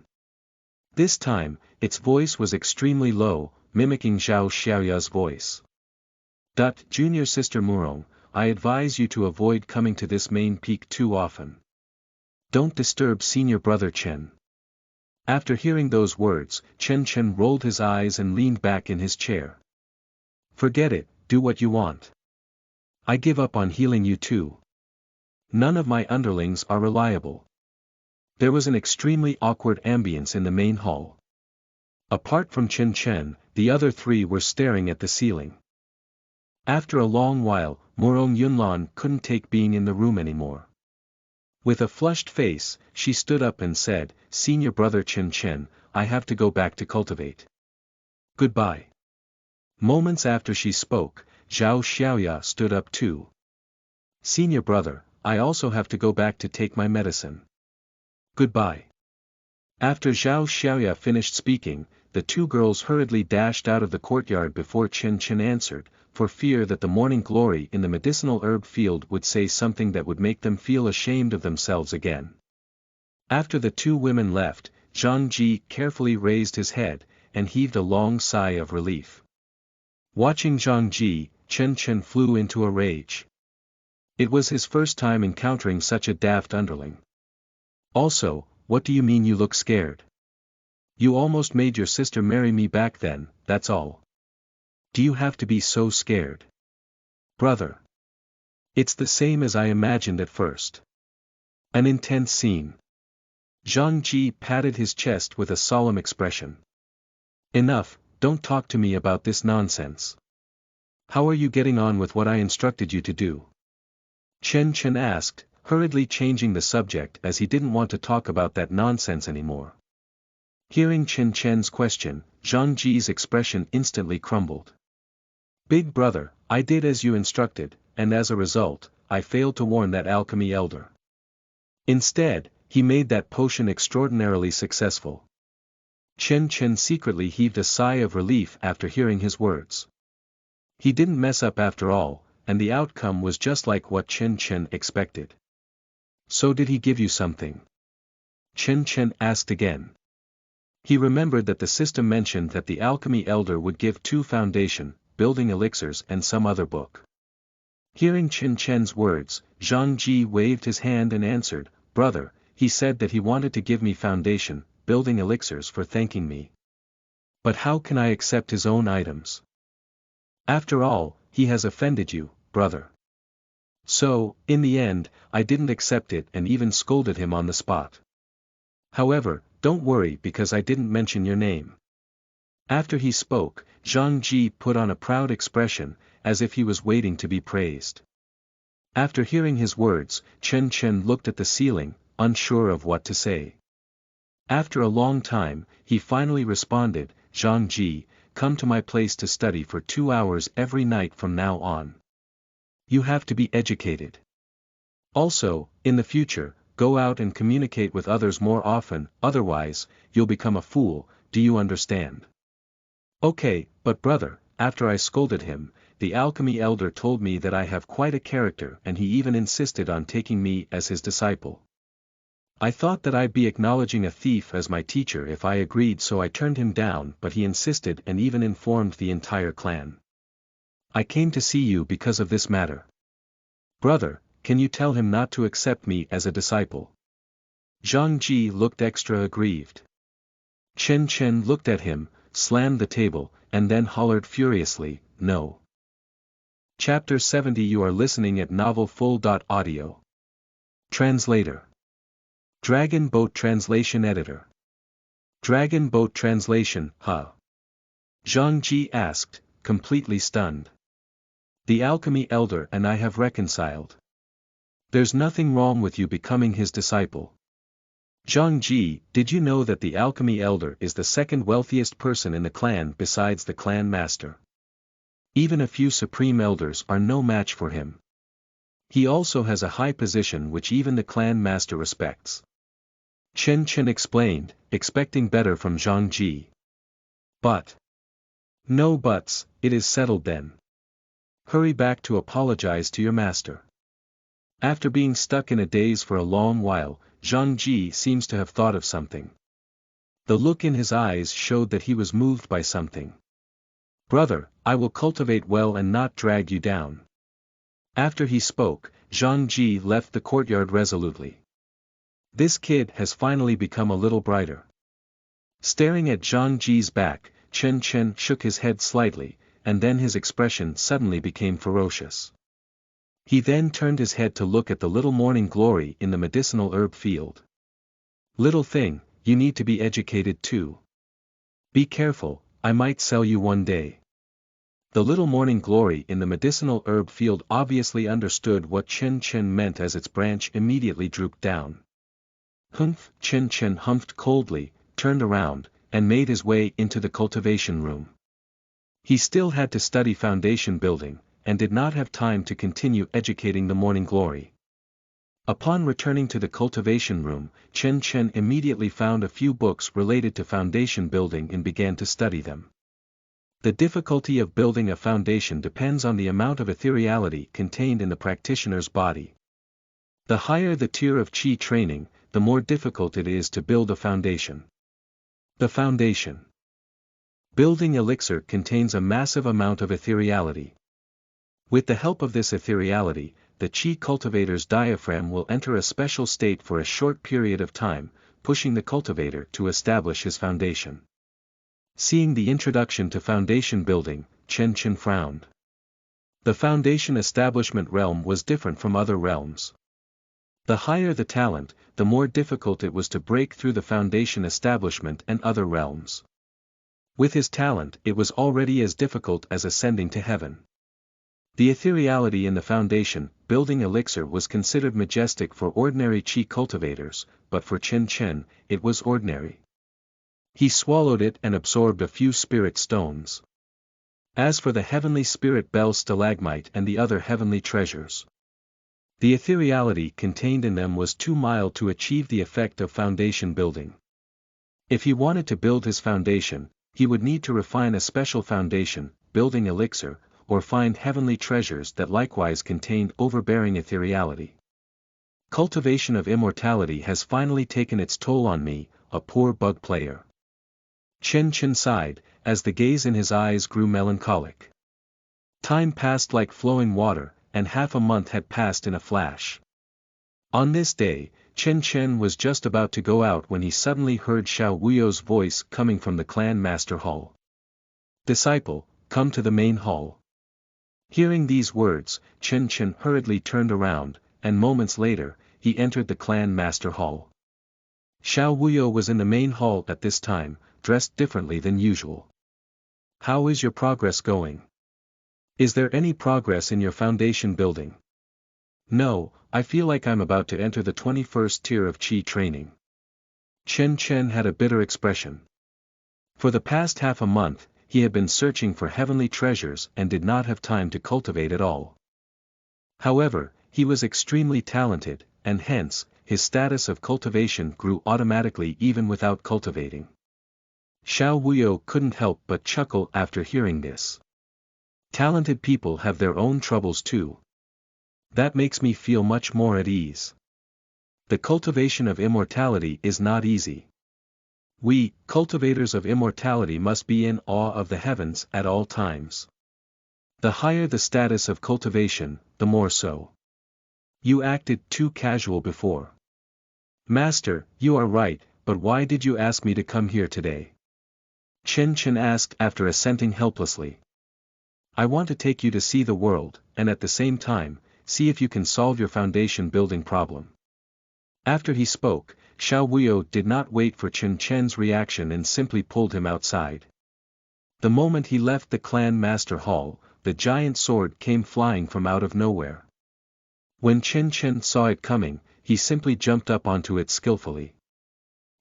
This time, its voice was extremely low, mimicking Zhao Xiaoya's voice. Junior sister Murong, I advise you to avoid coming to this main peak too often. Don't disturb senior brother Chen. After hearing those words, Chen Chen rolled his eyes and leaned back in his chair. Forget it, do what you want. I give up on healing you too. None of my underlings are reliable. There was an extremely awkward ambience in the main hall. Apart from Chen Chen, the other 3 were staring at the ceiling. After a long while, Murong Yunlan couldn't take being in the room anymore. With a flushed face, she stood up and said, Senior brother Chen Chen, I have to go back to cultivate. Goodbye. Moments after she spoke, Zhao Xiaoya stood up too. Senior brother, I also have to go back to take my medicine. Goodbye. After Zhao Xiaoya finished speaking, the 2 girls hurriedly dashed out of the courtyard before Chen Chen answered, for fear that the morning glory in the medicinal herb field would say something that would make them feel ashamed of themselves again. After the 2 women left, Zhang Ji carefully raised his head, and heaved a long sigh of relief. Watching Zhang Ji, Chen Chen flew into a rage. It was his first time encountering such a daft underling. Also, what do you mean you look scared? You almost made your sister marry me back then, that's all. Do you have to be so scared? Brother. It's the same as I imagined at first. An intense scene. Zhang Ji patted his chest with a solemn expression. Enough, don't talk to me about this nonsense. How are you getting on with what I instructed you to do? Chen Chen asked, hurriedly changing the subject as he didn't want to talk about that nonsense anymore. Hearing Chen Chen's question, Zhang Ji's expression instantly crumbled. Big brother, I did as you instructed, and as a result, I failed to warn that alchemy elder. Instead, he made that potion extraordinarily successful. Chen Chen secretly heaved a sigh of relief after hearing his words. He didn't mess up after all, and the outcome was just like what Chen Chen expected. So did he give you something? Chen Chen asked again. He remembered that the system mentioned that the alchemy elder would give 2 foundation, building elixirs and some other book. Hearing Chen Chen's words, Zhang Ji waved his hand and answered, "Brother, he said that he wanted to give me foundation, building elixirs for thanking me. But how can I accept his own items? After all, he has offended you, brother." So, in the end, I didn't accept it and even scolded him on the spot. However, don't worry because I didn't mention your name. After he spoke, Zhang Ji put on a proud expression, as if he was waiting to be praised. After hearing his words, Chen Chen looked at the ceiling, unsure of what to say. After a long time, he finally responded, "Zhang Ji, come to my place to study for 2 hours every night from now on. You have to be educated. Also, in the future, go out and communicate with others more often, otherwise, you'll become a fool, do you understand?" "Okay, but brother," after I scolded him, "the alchemy elder told me that I have quite a character and he even insisted on taking me as his disciple. I thought that I'd be acknowledging a thief as my teacher if I agreed, so I turned him down, but he insisted and even informed the entire clan. I came to see you because of this matter. Brother, can you tell him not to accept me as a disciple?" Zhang Ji looked extra aggrieved. Chen Chen looked at him, slammed the table, and then hollered furiously, "No." Chapter 70. You are listening at novelfull.audio. Translator. Dragon Boat Translation Editor. Dragon Boat Translation, huh? Zhang Ji asked, completely stunned. "The alchemy elder and I have reconciled. There's nothing wrong with you becoming his disciple." "Zhang Ji, did you know that the alchemy elder is the second wealthiest person in the clan besides the clan master? Even a few supreme elders are no match for him. He also has a high position which even the clan master respects." Chen Chen explained, expecting better from Zhang Ji. "But. No buts, it is settled then. Hurry back to apologize to your master." After being stuck in a daze for a long while, Zhang Ji seems to have thought of something. The look in his eyes showed that he was moved by something. "Brother, I will cultivate well and not drag you down." After he spoke, Zhang Ji left the courtyard resolutely. This kid has finally become a little brighter. Staring at Zhang Ji's back, Chen Chen shook his head slightly, and then his expression suddenly became ferocious. He then turned his head to look at the little morning glory in the medicinal herb field. "Little thing, you need to be educated too. Be careful, I might sell you one day." The little morning glory in the medicinal herb field obviously understood what Chen Chen meant as its branch immediately drooped down. "Humph!" Chen Chen humphed coldly, turned around, and made his way into the cultivation room. He still had to study foundation building, and did not have time to continue educating the morning glory. Upon returning to the cultivation room, Chen Chen immediately found a few books related to foundation building and began to study them. The difficulty of building a foundation depends on the amount of ethereality contained in the practitioner's body. The higher the tier of qi training, the more difficult it is to build a foundation. The foundation building elixir contains a massive amount of ethereality. With the help of this ethereality, the qi cultivator's diaphragm will enter a special state for a short period of time, pushing the cultivator to establish his foundation. Seeing the introduction to foundation building, Chen Chen frowned. The foundation establishment realm was different from other realms. The higher the talent, the more difficult it was to break through the foundation establishment and other realms. With his talent it was already as difficult as ascending to heaven. The ethereality in the foundation, building elixir was considered majestic for ordinary qi cultivators, but for Chen Chen, it was ordinary. He swallowed it and absorbed a few spirit stones. As for the heavenly spirit bell stalagmite and the other heavenly treasures, the ethereality contained in them was too mild to achieve the effect of foundation building. If he wanted to build his foundation, he would need to refine a special foundation, building elixir, or find heavenly treasures that likewise contained overbearing ethereality. Cultivation of immortality has finally taken its toll on me, a poor bug player. Chen Chen sighed, as the gaze in his eyes grew melancholic. Time passed like flowing water, and half a month had passed in a flash. On this day, Chen Chen was just about to go out when he suddenly heard Xiao Wuyo's voice coming from the clan master hall. "Disciple, come to the main hall." Hearing these words, Chen Chen hurriedly turned around, and moments later, he entered the clan master hall. Xiao Wuyo was in the main hall at this time, dressed differently than usual. "How is your progress going? Is there any progress in your foundation building?" "No, I feel like I'm about to enter the 21st tier of Qi training." Chen Chen had a bitter expression. For the past half a month, he had been searching for heavenly treasures and did not have time to cultivate at all. However, he was extremely talented, and hence, his status of cultivation grew automatically even without cultivating. Xiao Wuyo couldn't help but chuckle after hearing this. Talented people have their own troubles too. That makes me feel much more at ease. The cultivation of immortality is not easy. We, cultivators of immortality, must be in awe of the heavens at all times. The higher the status of cultivation, the more so. You acted too casual before. Master, you are right, but why did you ask me to come here today? Chen Chen asked after assenting helplessly. I want to take you to see the world, and at the same time, see if you can solve your foundation building problem. After he spoke, Xiao Wuyo did not wait for Chen Chen's reaction and simply pulled him outside. The moment he left the clan master hall, the giant sword came flying from out of nowhere. When Chen Chen saw it coming, he simply jumped up onto it skillfully.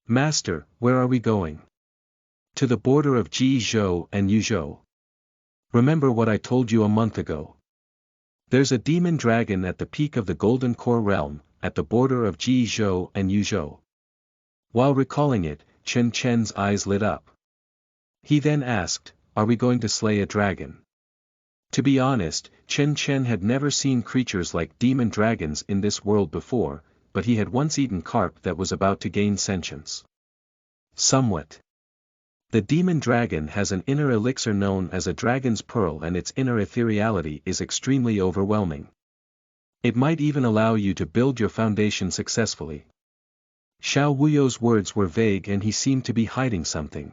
Master, where are we going? To the border of Jizhou and Yuzhou. Remember what I told you a month ago. There's a demon dragon at the peak of the Golden Core realm, at the border of Jizhou and Yuzhou. While recalling it, Chen Chen's eyes lit up. He then asked, are we going to slay a dragon? To be honest, Chen Chen had never seen creatures like demon dragons in this world before, but he had once eaten carp that was about to gain sentience. Somewhat. The demon dragon has an inner elixir known as a dragon's pearl, and its inner ethereality is extremely overwhelming. It might even allow you to build your foundation successfully. Xiao Wuyo's words were vague and he seemed to be hiding something.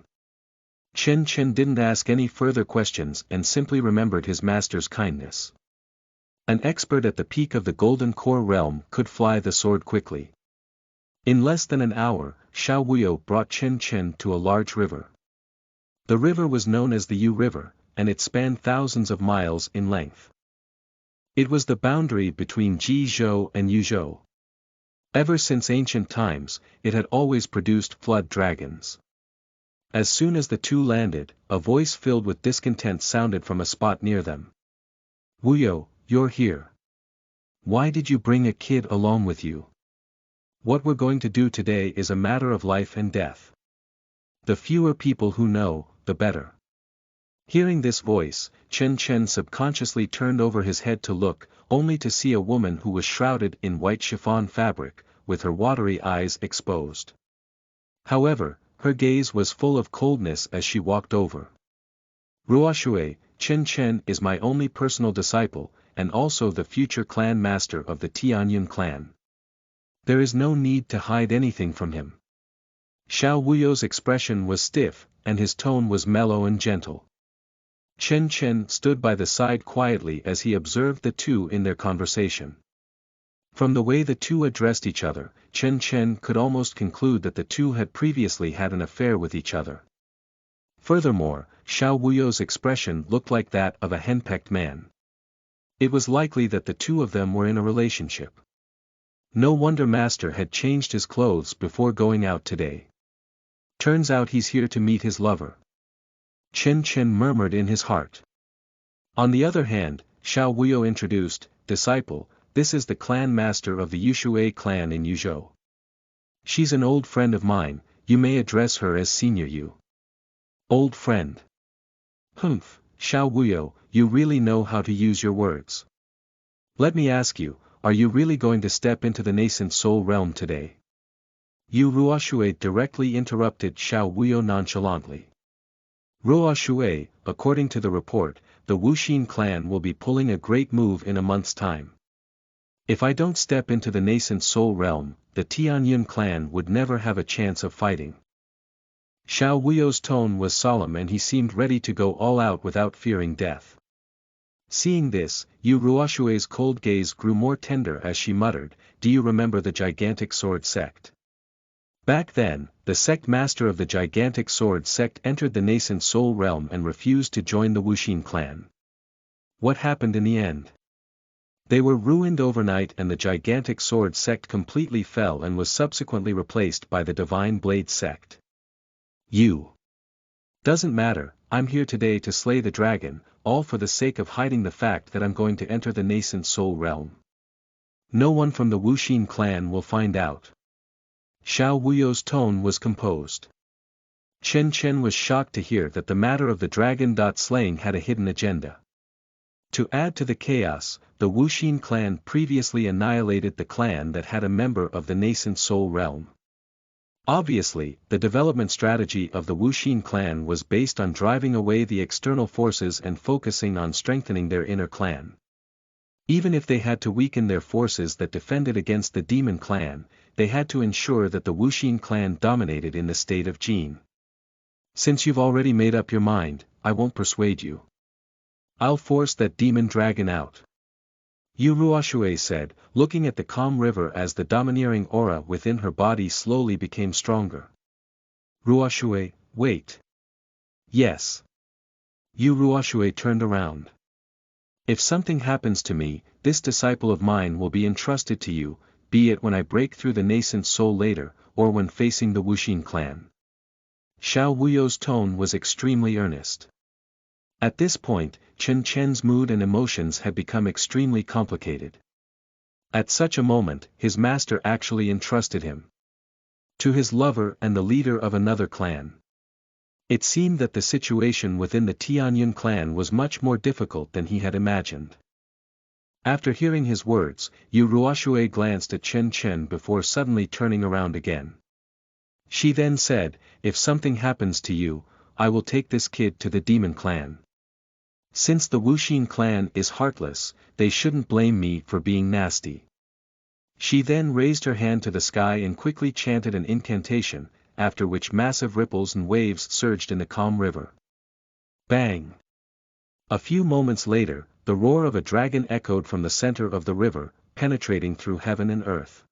Chen Chen didn't ask any further questions and simply remembered his master's kindness. An expert at the peak of the Golden Core realm could fly the sword quickly. In less than an hour, Xiao Wuyo brought Chen Chen to a large river. The river was known as the Yu River, and it spanned thousands of miles in length. It was the boundary between Jizhou and Yuzhou. Ever since ancient times, it had always produced flood dragons. As soon as the two landed, a voice filled with discontent sounded from a spot near them. Wuyo, you're here. Why did you bring a kid along with you? What we're going to do today is a matter of life and death. The fewer people who know, the better. Hearing this voice, Chen Chen subconsciously turned over his head to look, only to see a woman who was shrouded in white chiffon fabric, with her watery eyes exposed. However, her gaze was full of coldness as she walked over. Ruoshui, Chen Chen is my only personal disciple, and also the future clan master of the Tianyun clan. There is no need to hide anything from him. Xiao Wuyo's expression was stiff, and his tone was mellow and gentle. Chen Chen stood by the side quietly as he observed the two in their conversation. From the way the two addressed each other, Chen Chen could almost conclude that the two had previously had an affair with each other. Furthermore, Xiao Wuyo's expression looked like that of a henpecked man. It was likely that the two of them were in a relationship. No wonder Master had changed his clothes before going out today. Turns out he's here to meet his lover. Chen Chen murmured in his heart. On the other hand, Xiao Wuyo introduced, disciple, this is the clan master of the Yushui clan in Yuzhou. She's an old friend of mine, you may address her as Senior Yu. Old friend. Humph, Xiao Wuyo, you really know how to use your words. Let me ask you, are you really going to step into the nascent soul realm today? Yu Ruoshui directly interrupted Xiao Wuyo nonchalantly. Ruo Shui, according to the report, the Wuxia clan will be pulling a great move in a month's time. If I don't step into the nascent soul realm, the Tianyun clan would never have a chance of fighting. Xiao Wuyo's tone was solemn and he seemed ready to go all out without fearing death. Seeing this, Yu Ruoshui's cold gaze grew more tender as she muttered, "Do you remember the gigantic sword sect? Back then, the sect master of the gigantic sword sect entered the nascent soul realm and refused to join the Wuxia clan. What happened in the end? They were ruined overnight and the gigantic sword sect completely fell and was subsequently replaced by the divine blade sect. You. Doesn't matter, I'm here today to slay the dragon, all for the sake of hiding the fact that I'm going to enter the nascent soul realm. No one from the Wuxia clan will find out." Xiao Wuyo's tone was composed. Chen Chen was shocked to hear that the matter of the dragon slaying had a hidden agenda. To add to the chaos, the Wuxia clan previously annihilated the clan that had a member of the nascent soul realm. Obviously, the development strategy of the Wuxia clan was based on driving away the external forces and focusing on strengthening their inner clan. Even if they had to weaken their forces that defended against the demon clan, they had to ensure that the Wuxia clan dominated in the state of Jin. "Since you've already made up your mind, I won't persuade you. I'll force that demon dragon out," Yu Ruoshui said, looking at the calm river as the domineering aura within her body slowly became stronger. "Ruoshui, wait." "Yes." Yu Ruoshui turned around. "If something happens to me, this disciple of mine will be entrusted to you, be it when I break through the nascent soul later, or when facing the Wuxia clan." Xiao Wuyo's tone was extremely earnest. At this point, Chen Chen's mood and emotions had become extremely complicated. At such a moment, his master actually entrusted him to his lover and the leader of another clan. It seemed that the situation within the Tianyun clan was much more difficult than he had imagined. After hearing his words, Yu Ruoshui glanced at Chen Chen before suddenly turning around again. She then said, "If something happens to you, I will take this kid to the demon clan. Since the Wuxia clan is heartless, they shouldn't blame me for being nasty." She then raised her hand to the sky and quickly chanted an incantation, after which massive ripples and waves surged in the calm river. Bang! A few moments later, the roar of a dragon echoed from the center of the river, penetrating through heaven and earth.